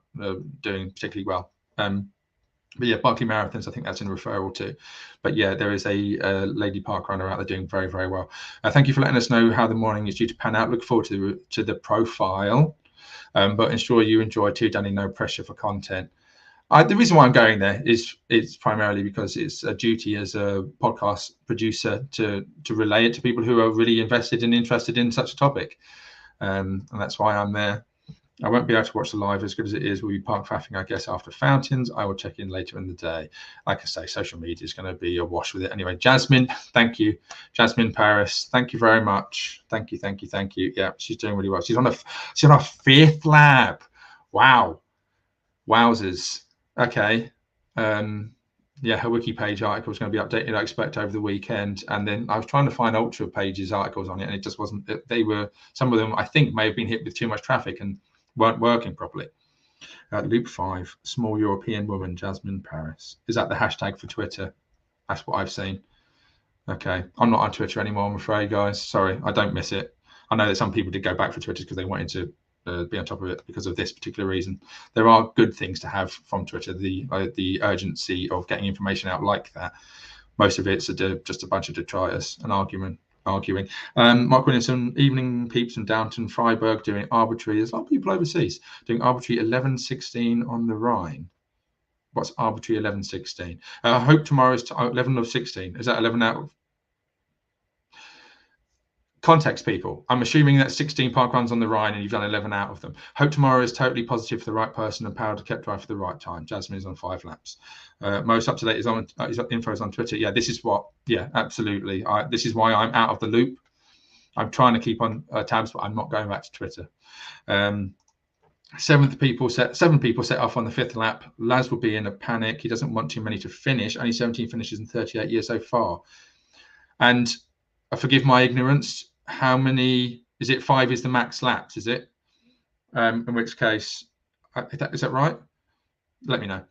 doing particularly well. But yeah, Barclay Marathons, I think that's in referral to. But yeah, there is a lady park runner out there doing very, very well. Thank you for letting us know how the morning is due to pan out. Look forward to the profile. But ensure you enjoy too, Danny. No pressure for content. The reason why I'm going there is primarily because it's a duty as a podcast producer to relay it to people who are really invested and interested in such a topic. And that's why I'm there. I won't be able to watch the live as good as it is. We'll be park faffing, I guess, after Fountains. I will check in later in the day. Like I say, social media is going to be awash with it. Anyway, Jasmine, thank you. Jasmine Paris, thank you very much. Thank you, thank you, thank you. Yeah, she's doing really well. She's on a 5th lap. Wow. Wowzers. Okay. Yeah, her wiki page article is going to be updated, I expect, over the weekend. And then I was trying to find Ultra pages articles on it, and it just wasn't. Some of them, I think, may have been hit with too much traffic and weren't working properly. Loop 5, small European woman, Jasmine Paris. Is that the hashtag for Twitter? That's what I've seen. Okay, I'm not on Twitter anymore, I'm afraid, guys. Sorry, I don't miss it. I know that some people did go back for Twitter because they wanted to be on top of it because of this particular reason. There are good things to have from Twitter, the urgency of getting information out like that. Most of it's just a bunch of detritus and arguing. Mark Williamson, evening peeps from Downton, Freiburg, doing arbitrary. There's a lot of people overseas doing arbitrary 11:16 on the Rhine. What's arbitrary 11:16? I hope tomorrow is 11 of 16. Is that 11 out of context, people? I'm assuming that 16 park runs on the Rhine and you've done 11 out of them. Hope tomorrow is totally positive for the right person and power to kept drive for the right time. Jasmine is on 5 laps. Most up to date is on info is on Twitter. Yeah, this is what. Yeah, absolutely. This is why I'm out of the loop. I'm trying to keep on tabs, but I'm not going back to Twitter. 7 people set off on the 5th lap. Laz will be in a panic. He doesn't want too many to finish. Only 17 finishes in 38 years so far. And forgive my ignorance. How many is it? 5 is the max laps, is it? In which case, is that right? Let me know.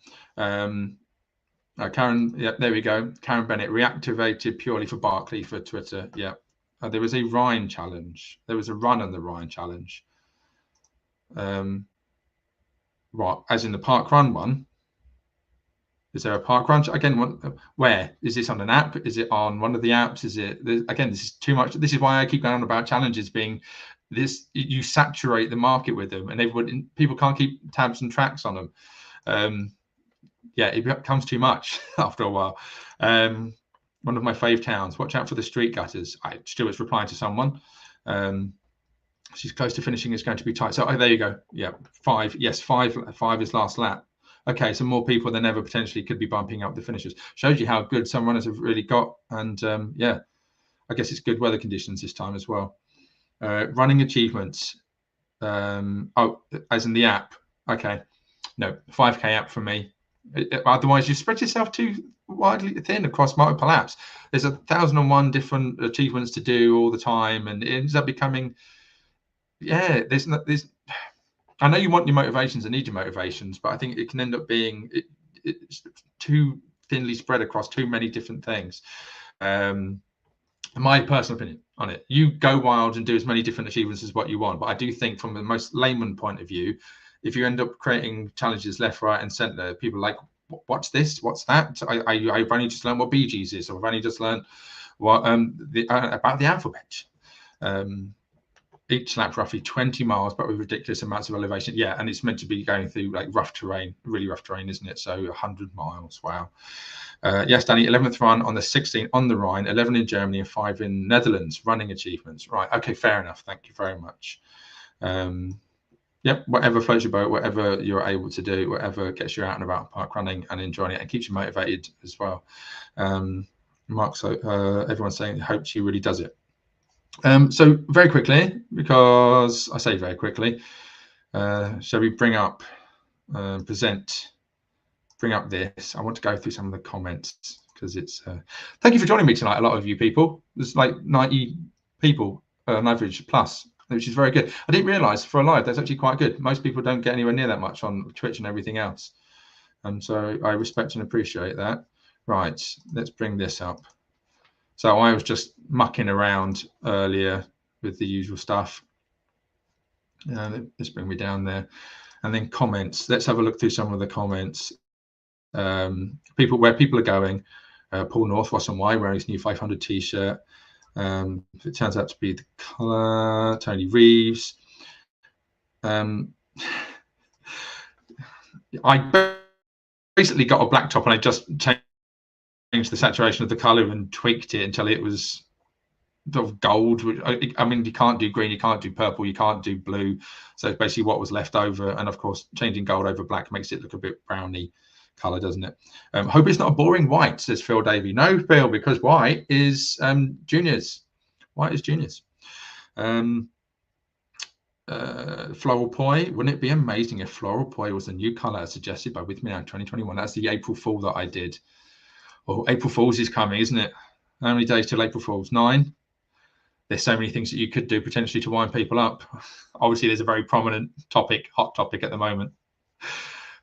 Karen, yeah, there we go. Karen Bennett, reactivated purely for Barclay for Twitter. Yeah. There was a Rhine challenge. There was a run on the Rhine challenge. Right, as in the park run one. Is there a park run again? Where is this on an app? Is it on one of the apps? Is it again? This is too much. This is why I keep going on about challenges being this. You saturate the market with them, and people can't keep tabs and tracks on them. Yeah, it becomes too much after a while. one of my fave towns. Watch out for the street gutters. Stuart's replying to someone. She's close to finishing. It's going to be tight. So there you go. Yeah, 5. Yes, 5 is last lap. Okay, so more people than ever potentially could be bumping up the finishers. Shows you how good some runners have really got. And yeah, I guess it's good weather conditions this time as well. Running achievements. Oh, as in the app. Okay, no, 5K app for me. Otherwise, you spread yourself too widely thin across multiple apps. There's 1,001 different achievements to do all the time, and it ends up becoming, yeah. There's I know you want your motivations and need your motivations, but I think it can end up being it's too thinly spread across too many different things. My personal opinion on it, you go wild and do as many different achievements as what you want, but I do think from the most layman point of view, if you end up creating challenges left, right, and center, people are like, what's this? What's that? I've only just learned what BGs is, or I've only just learned what about the alphabet. Each lap roughly 20 miles, but with ridiculous amounts of elevation. Yeah, and it's meant to be going through like rough terrain, really rough terrain, isn't it? So 100 miles. Wow. Yes, Danny, 11th run on the 16th on the Rhine, 11 in Germany, and 5 in Netherlands. Running achievements. Right. Okay, fair enough. Thank you very much. Yep, whatever floats your boat, whatever you're able to do, whatever gets you out and about park running and enjoying it and keeps you motivated as well. Mark, so everyone's saying hope she really does it. So very quickly, because I say very quickly, shall we bring up bring up this? I want to go through some of the comments because it's thank you for joining me tonight, a lot of you people. There's like 90 people on average plus, which is very good. I didn't realize for a live that's actually quite good. Most people don't get anywhere near that much on Twitch and everything else, and so I respect and appreciate that. Right, let's bring this up. So I was just mucking around earlier with the usual stuff. Let's bring me down there. And then comments. Let's have a look through some of the comments. Where people are going. Paul North, Ross and Y, wearing his new 500 t-shirt. It turns out to be the colour. Tony Reeves. I basically got a black top and I just changed the saturation of the color and tweaked it until it was sort of gold. I mean, you can't do green, you can't do purple, you can't do blue. So it's basically what was left over. And of course, changing gold over black makes it look a bit browny color, doesn't it? Hope it's not a boring white, says Phil Davey. No, Phil, because white is juniors. White is juniors. Floral Poi, wouldn't it be amazing if Floral Poi was the new color suggested by With Me Now 2021? That's the April Fool that I did. Oh, April Fool's is coming, isn't it? How many days till April Fool's? 9. There's so many things that you could do potentially to wind people up. Obviously, there's a very prominent topic, hot topic at the moment,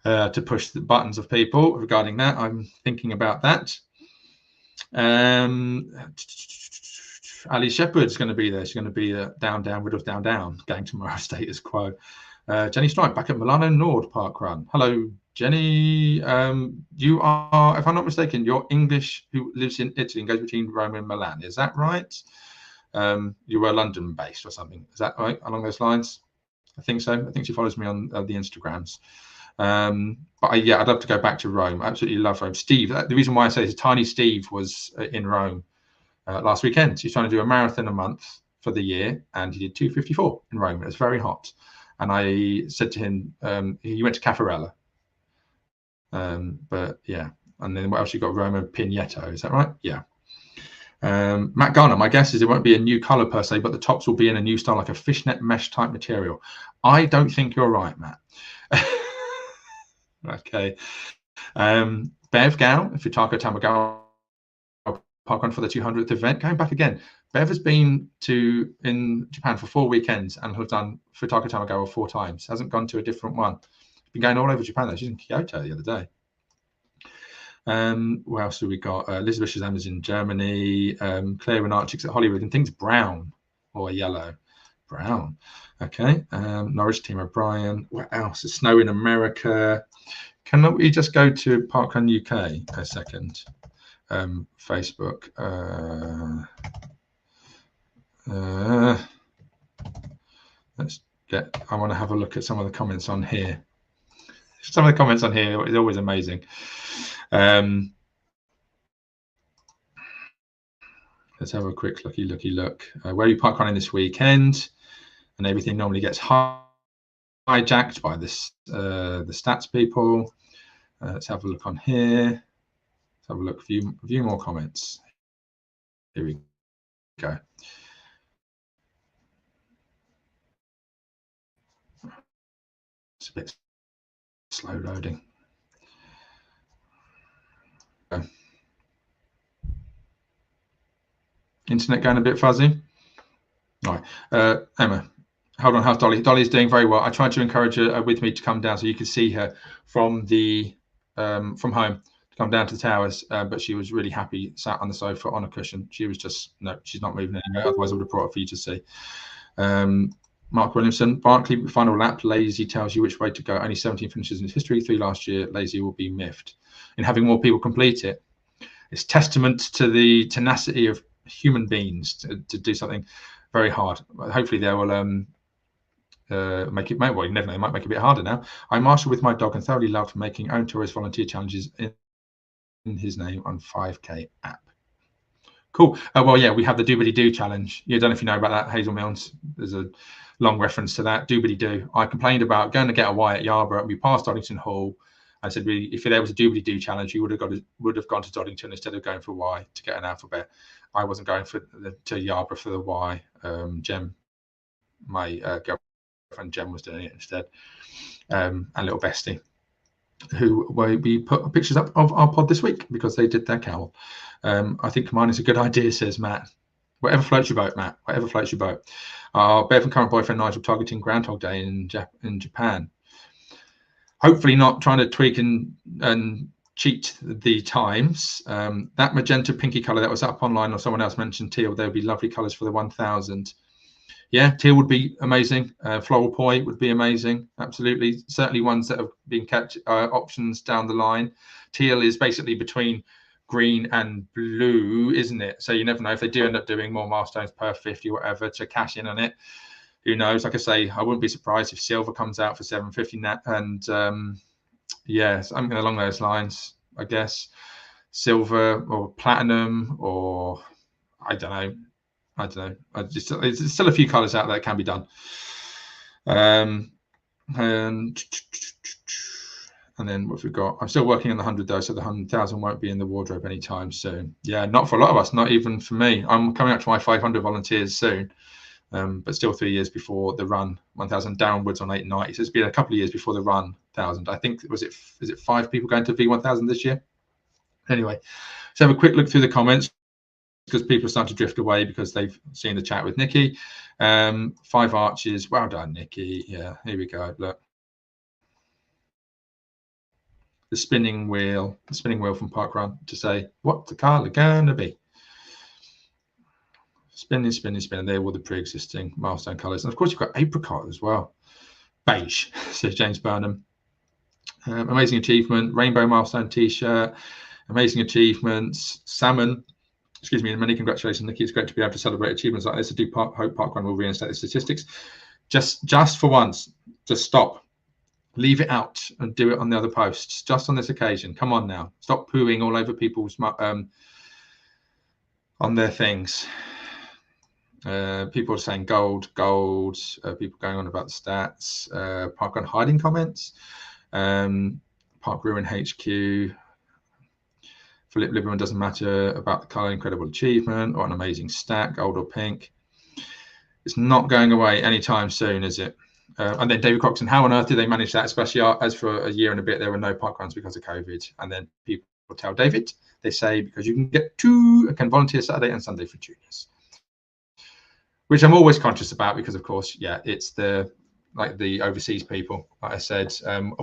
to push the buttons of people regarding that. I'm thinking about that. Ali Shepherd's going to be there. She's going to be down, Riddles down, going tomorrow, status quo. Jenny Strike back at Milano Nord Park Run. Hello, Jenny. You are, if I'm not mistaken, you're English who lives in Italy and goes between Rome and Milan. Is that right? You were London based or something. Is that right? Along those lines? I think so. I think she follows me on the Instagrams. But yeah, I'd love to go back to Rome. I absolutely love Rome. Steve, the reason why I say this, Tiny Steve was in Rome last weekend. He's trying to do a marathon a month for the year, and he did 2:54 in Rome. It was very hot. And I said to him, he went to Caffarella. But yeah, and then what else you got? Roma Pineto, is that right? Yeah. Matt Garner, my guess is it won't be a new color per se, but the tops will be in a new style, like a fishnet mesh type material. I don't think you're right, Matt. Okay. Bev Gao, Futako Tamagawa Parkrun for the 200th event. Going back again, Bev has been in Japan for 4 weekends and has done Futako Tamagawa 4 times. Hasn't gone to a different one. Been going all over Japan though. She's in Kyoto the other day. What else have we got? Elizabeth Shazam is in Germany. Claire Renarchik's at Hollywood, and things brown or yellow. Brown. Okay. Norwich Team O'Brien. What else? It's snow in America. Can we just go to Parkrun UK a second? Facebook. Let's get. I want to have a look at some of the comments on here. Some of the comments on here is always amazing. Let's have a quick looky look. Where are you parkrunning this weekend? And everything normally gets hijacked by this the stats people. Let's have a look on here. Let's have a look. View more comments. Here we go. It's a bit slow loading. Internet going a bit fuzzy. All right, Emma, hold on. How's Dolly? Dolly's doing very well. I tried to encourage her with me to come down so you could see her from the from home to come down to the towers, but she was really happy sat on the sofa on a cushion. She was just no, she's not moving anywhere. Otherwise, I would have brought her for you to see. Mark Williamson, Barkley final lap. Lazy tells you which way to go. Only 17 finishes in its history. 3 last year. Lazy will be miffed in having more people complete it. It's testament to the tenacity of human beings to do something very hard. Hopefully they will make it, well, you never know, they might make it a bit harder now. I marshal with my dog and thoroughly loved making own tourist volunteer challenges in his name on 5K app. Cool. Well, yeah, we have the Doobity Doo challenge. You don't know if you know about that, Hazel Milnes. There's a long reference to that. Doobity Doo. I complained about going to get a Y at Yarborough. We passed Doddington Hall. I said, if there was a Doobity Doo challenge, you would have gone to Doddington instead of going for Y to get an alphabet. I wasn't going to Yarborough for the Y. Jem, my girlfriend Jem, was doing it instead, and little Bestie, who we put pictures up of our pod this week because they did their cowl. I think mine is a good idea, says Matt. Whatever floats your boat, Matt. Whatever floats your boat. Bev and current boyfriend Nigel targeting Groundhog Day in Japan. Hopefully not trying to tweak and cheat the times. That magenta pinky color that was up online, or someone else mentioned teal, there would be lovely colors for the 1000. Yeah, teal would be amazing. Floral poi would be amazing. Absolutely. Certainly ones that have been kept options down the line. Teal is basically between green and blue, isn't it? So you never know if they do end up doing more milestones per 50 or whatever to cash in on it. Who knows? Like I say, I wouldn't be surprised if silver comes out for 750 net. And yeah, something along those lines, I guess. Silver or platinum, or I don't know. There's still a few colors out there that can be done. And then what have we got? I'm still working on the 100 though, so the 100,000 won't be in the wardrobe anytime soon. Yeah, not for a lot of us, not even for me. I'm coming up to my 500 volunteers soon, but still 3 years before the run 1000 downwards on 890. So it's been a couple of years before the run 1000. I think is it 5 people going to V1000 this year? Anyway, let's have a quick look through the comments, because people are starting to drift away because they've seen the chat with Nikki. 5 arches. Well done, Nikki. Yeah, here we go. Look. The spinning wheel from Parkrun to say, what's the colour going to be? Spinning. They're all the pre-existing milestone colours. And of course, you've got apricot as well. Beige, says James Burnham. Amazing achievement. Rainbow milestone t-shirt. Amazing achievements. Salmon. Excuse me, and many congratulations, Nikki. It's great to be able to celebrate achievements like this. I do hope Parkrun will reinstate the statistics. Just for once, just stop. Leave it out and do it on the other posts, just on this occasion. Come on now. Stop pooing all over people's on their things. People are saying gold. People going on about the stats. Parkrun hiding comments. Park Ruin HQ. Philip Lieberman, doesn't matter about the colour, incredible achievement, or an amazing stat, gold or pink. It's not going away anytime soon, is it? And then David Croxton, how on earth did they manage that, especially as for a year and a bit there were no parkruns because of COVID? And then people tell David, they say, because you can volunteer Saturday and Sunday for juniors. Which I'm always conscious about because, of course, yeah, it's the overseas people. Like I said,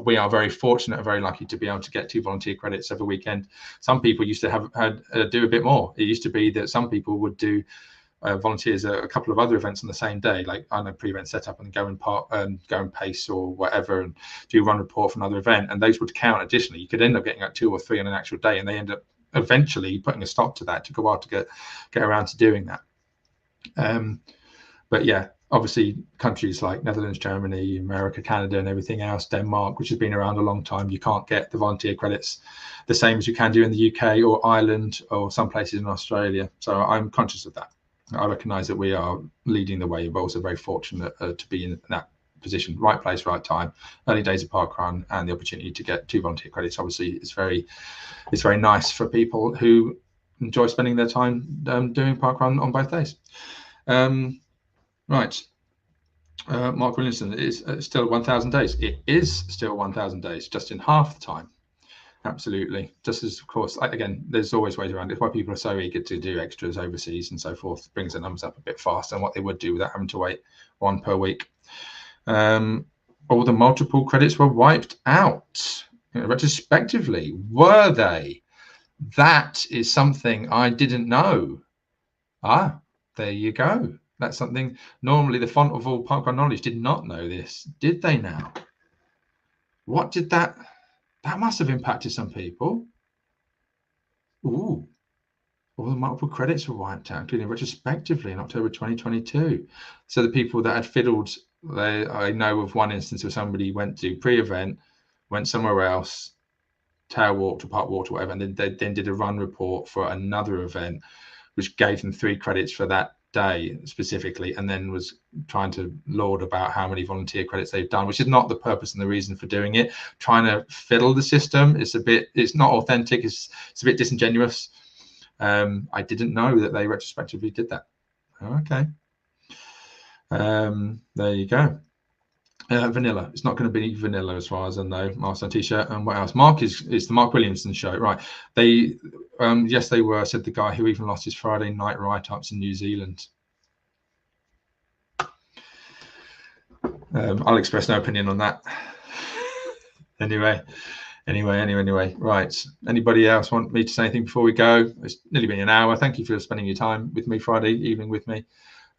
we are very fortunate and very lucky to be able to get 2 volunteer credits every weekend. Some people used to do a bit more. It used to be that some people would do volunteers at a couple of other events on the same day, like I know pre-event setup and go and pace or whatever, and do run report for another event, and those would count additionally. You could end up getting like 2 or 3 on an actual day, and they end up eventually putting a stop to that. It took a while to get around to doing that. But yeah, obviously countries like Netherlands, Germany, America, Canada, and everything else, Denmark, which has been around a long time, you can't get the volunteer credits the same as you can do in the UK or Ireland or some places in Australia. So I'm conscious of that. I recognise that we are leading the way, but also very fortunate to be in that position, right place, right time, early days of parkrun, and the opportunity to get 2 volunteer credits. Obviously, it's very nice for people who enjoy spending their time doing parkrun on both days. Right. Mark Williamson, is still 1,000 days. It is still 1,000 days, just in half the time. Absolutely. Just as, of course, again, there's always ways around it. Why people are so eager to do extras overseas and so forth brings the numbers up a bit faster than what they would do without having to wait 1 per week. All the multiple credits were wiped out retrospectively. Were they? That is something I didn't know. There you go. That's something normally the font of all parkrun knowledge did not know this. Did they now? What did that must have impacted some people. Ooh, all the multiple credits were wiped out, including retrospectively in October 2022. So the people that had fiddled, I know of one instance where somebody went to pre-event, went somewhere else, tail walked or park walked or whatever, and then they did a run report for another event, which gave them 3 credits for that day specifically, and then was trying to laud about how many volunteer credits they've done, which is not the purpose and the reason for doing it. Trying to fiddle the system, it's not authentic, it's a bit disingenuous. I didn't know that they retrospectively did that. Okay. There you go. Vanilla. It's not going to be vanilla as far as I know. Master t-shirt. And what else? Mark is the Mark Williamson show, right? They yes, they were, said the guy who even lost his Friday night write-ups in New Zealand. I'll express no opinion on that. Anyway, right. Anybody else want me to say anything before we go? It's nearly been an hour. Thank you for spending your time with me Friday evening with me.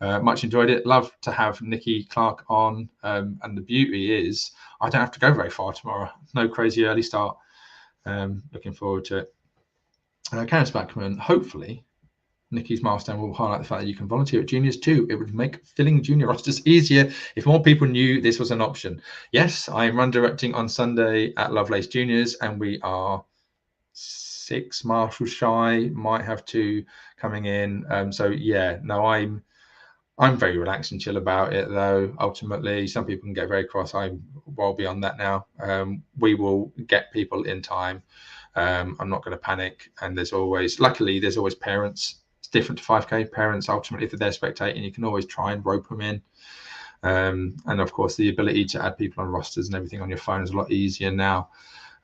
Much enjoyed it. Love to have Nikki Clark on. And the beauty is I don't have to go very far tomorrow. No crazy early start. Looking forward to it. Karen Spackman, hopefully Nikki's milestone will highlight the fact that you can volunteer at juniors too. It would make filling junior rosters easier if more people knew this was an option. Yes, I am run directing on Sunday at Lovelace Juniors, and we are 6 marshals shy, might have 2 coming in. So yeah, no, I'm very relaxed and chill about it, though. Ultimately, some people can get very cross. I'm well beyond that now. We will get people in time. I'm not going to panic. And luckily, there's always parents. It's different to 5K. Parents, ultimately, if they're there spectating, you can always try and rope them in. And of course, the ability to add people on rosters and everything on your phone is a lot easier now.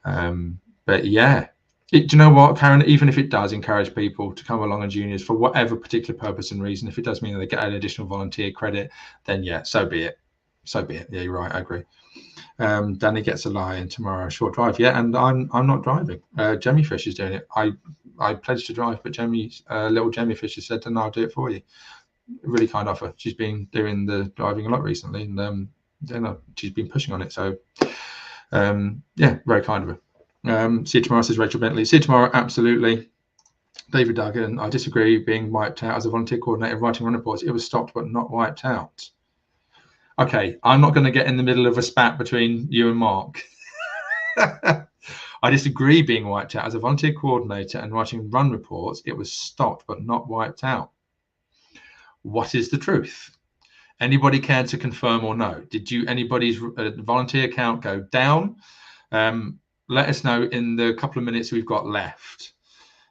But yeah. Do you know what, Karen? Even if it does encourage people to come along on juniors for whatever particular purpose and reason, if it does mean that they get an additional volunteer credit, then yeah, so be it. So be it. Yeah, you're right. I agree. Danny gets a lie-in tomorrow. Short drive. Yeah, and I'm not driving. Jemmyfish is doing it. I pledged to drive, but little Jemmyfish has said, "No, I'll do it for you." Really kind of her. She's been doing the driving a lot recently, and she's been pushing on it. So yeah, very kind of her. See you tomorrow, says Rachel Bentley. See you tomorrow, absolutely. David Duggan, I disagree being wiped out as a volunteer coordinator writing run reports. It was stopped but not wiped out. Okay, I'm not going to get in the middle of a spat between you and Mark. I disagree being wiped out as a volunteer coordinator and writing run reports. It was stopped but not wiped out. What is the truth? Anybody care to confirm or no? Did anybody's volunteer count go down? Let us know in the couple of minutes we've got left.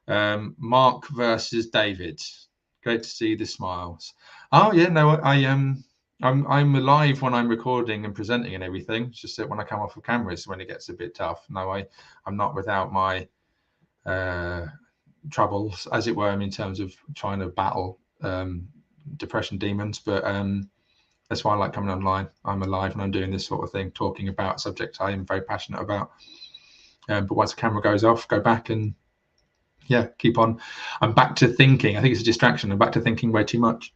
Mark versus David. Great to see the smiles. Oh yeah, no, I'm alive when I'm recording and presenting and everything. It's just that when I come off of camera is when it gets a bit tough. No, I'm not without my troubles, as it were, in terms of trying to battle depression demons. But that's why I like coming online. I'm alive when I'm doing this sort of thing, talking about subjects I am very passionate about. But once the camera goes off, go back and yeah, keep on. I'm back to thinking. I think it's a distraction. I'm back to thinking way too much.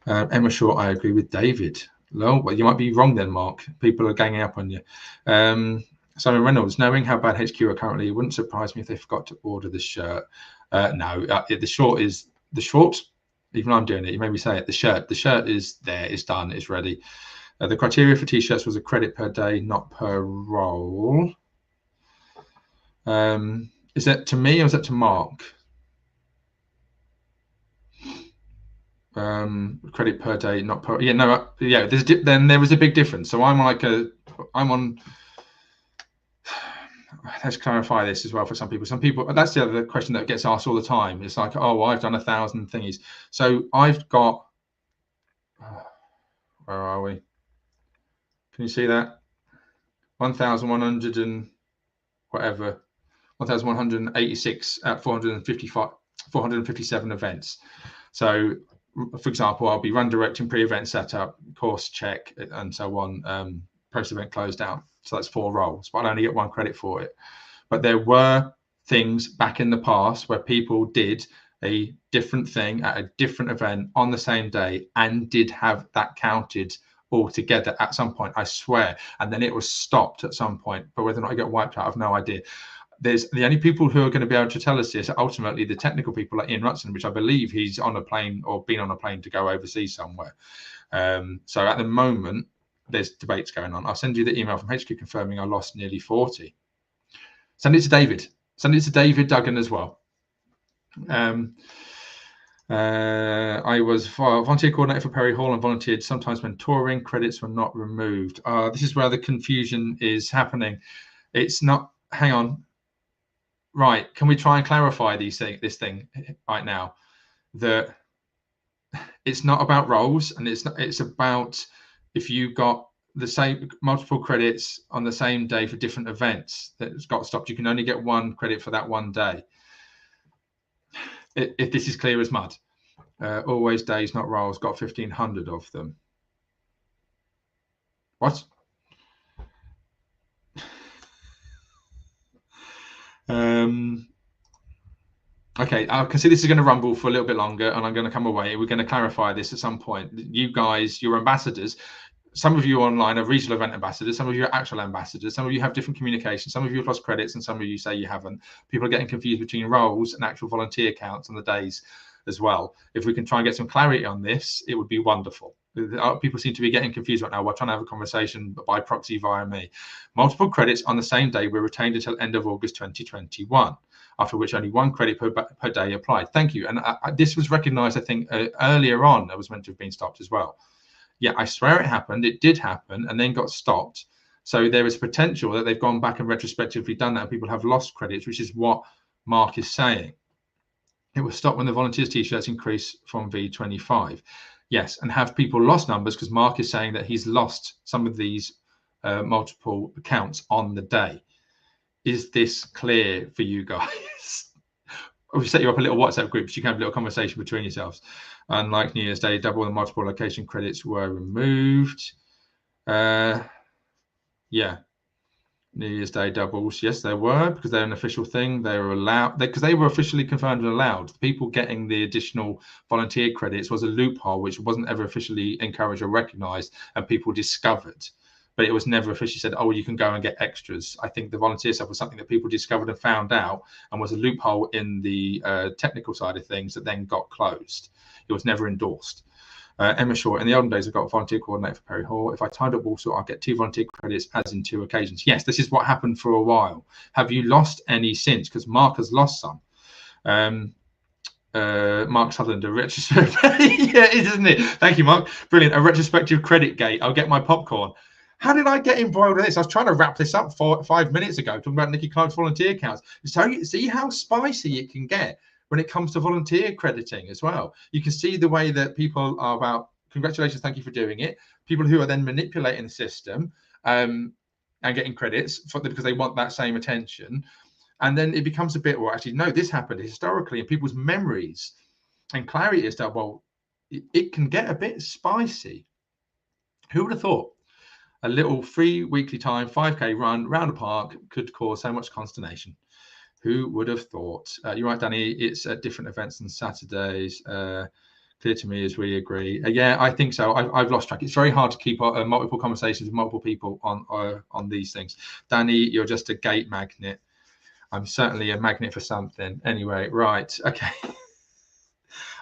Emma Short, I agree with David. Well, you might be wrong then, Mark. People are ganging up on you. Simon Reynolds, knowing how bad HQ are currently, it wouldn't surprise me if they forgot to order this shirt. No, the short Even I'm doing it. You made me say it. The shirt is there. It's done. It's ready. The criteria for t-shirts was a credit per day, not per roll. Is that to me or is that to Mark? Credit per day, not per. Yeah, no, yeah. Then there was a big difference. So I'm on. Let's clarify this as well for some people. Some people, that's the other question that gets asked all the time. It's like, oh, well, I've done 1,000 thingies. So I've got. Where are we? Can you see that? 1,100 and whatever. 1,186 at 457 events. So, for example, I'll be run directing, pre-event setup, course check, and so on, post-event closed down. So that's 4 roles, but I only get 1 credit for it. But there were things back in the past where people did a different thing at a different event on the same day and did have that counted all together at some point, I swear. And then it was stopped at some point, but whether or not I get wiped out, I've no idea. There's the only people who are going to be able to tell us this are ultimately the technical people like Ian Rutson, which I believe he's on a plane or been on a plane to go overseas somewhere. So at the moment, there's debates going on. I'll send you the email from HQ confirming I lost nearly 40. Send it to David. Send it to David Duggan as well. I was volunteer coordinator for Perry Hall and volunteered sometimes when touring. Credits were not removed. This is where the confusion is happening. It's not. Hang on. Right. Can we try and clarify this thing right now? That it's not about roles, and it's about if you got the same multiple credits on the same day for different events that's got stopped. You can only get 1 credit for that one day. If this is clear as mud. Always days, not roles. Got 1,500 of them. What? Okay, I can see this is going to rumble for a little bit longer, and I'm going to come away. We're going to clarify this at some point. You guys, you're ambassadors. Some of you online are regional event ambassadors. Some of you are actual ambassadors. Some of you have different communication. Some of you have lost credits, and some of you say you haven't. People are getting confused between roles and actual volunteer counts on the days as well. If we can try and get some clarity on this, it would be wonderful. People seem to be getting confused right now. We're trying to have a conversation by proxy via me. Multiple credits on the same day were retained until end of August 2021, after which only 1 credit per day applied. Thank you. And this was recognised, I think, earlier on. It was meant to have been stopped as well. Yeah, I swear it happened. It did happen and then got stopped. So there is potential that they've gone back and retrospectively done that and people have lost credits, which is what Mark is saying. It was stopped when the volunteers t-shirts increased from V25. Yes, and have people lost numbers, because Mark is saying that he's lost some of these multiple accounts on the day. Is this clear for you guys? We set you up a little WhatsApp group so you can have a little conversation between yourselves. Unlike New Year's Day, double the multiple location credits were removed. Yeah. New Year's Day doubles, yes, there were, because they're an official thing. They were allowed because they were officially confirmed and allowed. People getting the additional volunteer credits was a loophole which wasn't ever officially encouraged or recognised, and people discovered. But it was never officially said, oh, you can go and get extras. I think the volunteer stuff was something that people discovered and found out, and was a loophole in the technical side of things that then got closed. It was never endorsed. Emma Shaw, in the olden days, I got a volunteer coordinator for Perry Hall. If I timed up Walsall, I'll get 2 volunteer credits, as in 2 occasions. Yes, this is what happened for a while. Have you lost any since? Because Mark has lost some. Mark Sutherland, a retrospective. Yeah, it is, isn't it? Thank you, Mark. Brilliant. A retrospective credit gate. I'll get my popcorn. How did I get embroiled with this? I was trying to wrap this up 5 minutes ago, talking about Nikki Clark's volunteer accounts. So you see how spicy it can get when it comes to volunteer crediting as well. You can see the way that people are about, congratulations, thank you for doing it. People who are then manipulating the system and getting credits because they want that same attention. And then it becomes a bit, well, actually, no, this happened historically, and people's memories and clarity is that, well, it can get a bit spicy. Who would have thought a little free weekly time 5K run round a park could cause so much consternation? Who would have thought? You're right, Danny. It's at different events on Saturdays. Clear to me as we agree. Yeah, I think so. I've lost track. It's very hard to keep multiple conversations with multiple people on these things. Danny, you're just a gate magnet. I'm certainly a magnet for something. Anyway, right. Okay.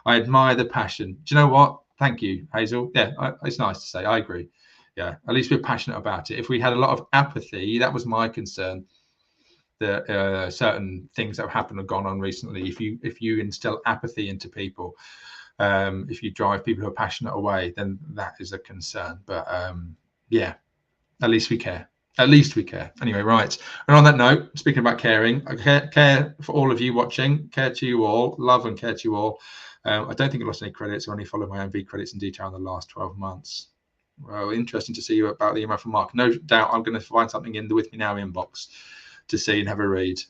I admire the passion. Do you know what? Thank you, Hazel. Yeah, it's nice to say. I agree. Yeah, at least we're passionate about it. If we had a lot of apathy, that was my concern. That certain things that have happened or gone on recently. If you instill apathy into people, if you drive people who are passionate away, then that is a concern. But yeah, at least we care. At least we care. Anyway, right. And on that note, speaking about caring, I care for all of you watching, care to you all, love and care to you all. I don't think I lost any credits. I only followed my own V credits in detail in the last 12 months. Well, interesting to see you about the email from Mark. No doubt I'm going to find something in the With Me Now inbox to see and have a read.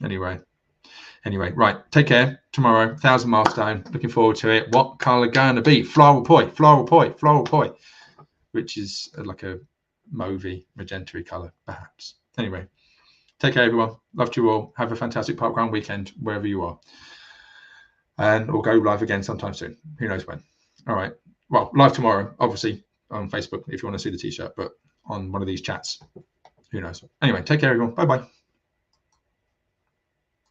Anyway, right. Take care. Tomorrow, 1,000 milestone. Looking forward to it. What colour going to be? Floral poi, which is like a mauvey, magenta colour, perhaps. Anyway, take care, everyone. Love to you all. Have a fantastic parkrun weekend, wherever you are. And we'll go live again sometime soon. Who knows when. All right. Well, live tomorrow, obviously, on Facebook if you want to see the t-shirt, but on one of these chats, who knows. Anyway, take care, everyone. Bye-bye.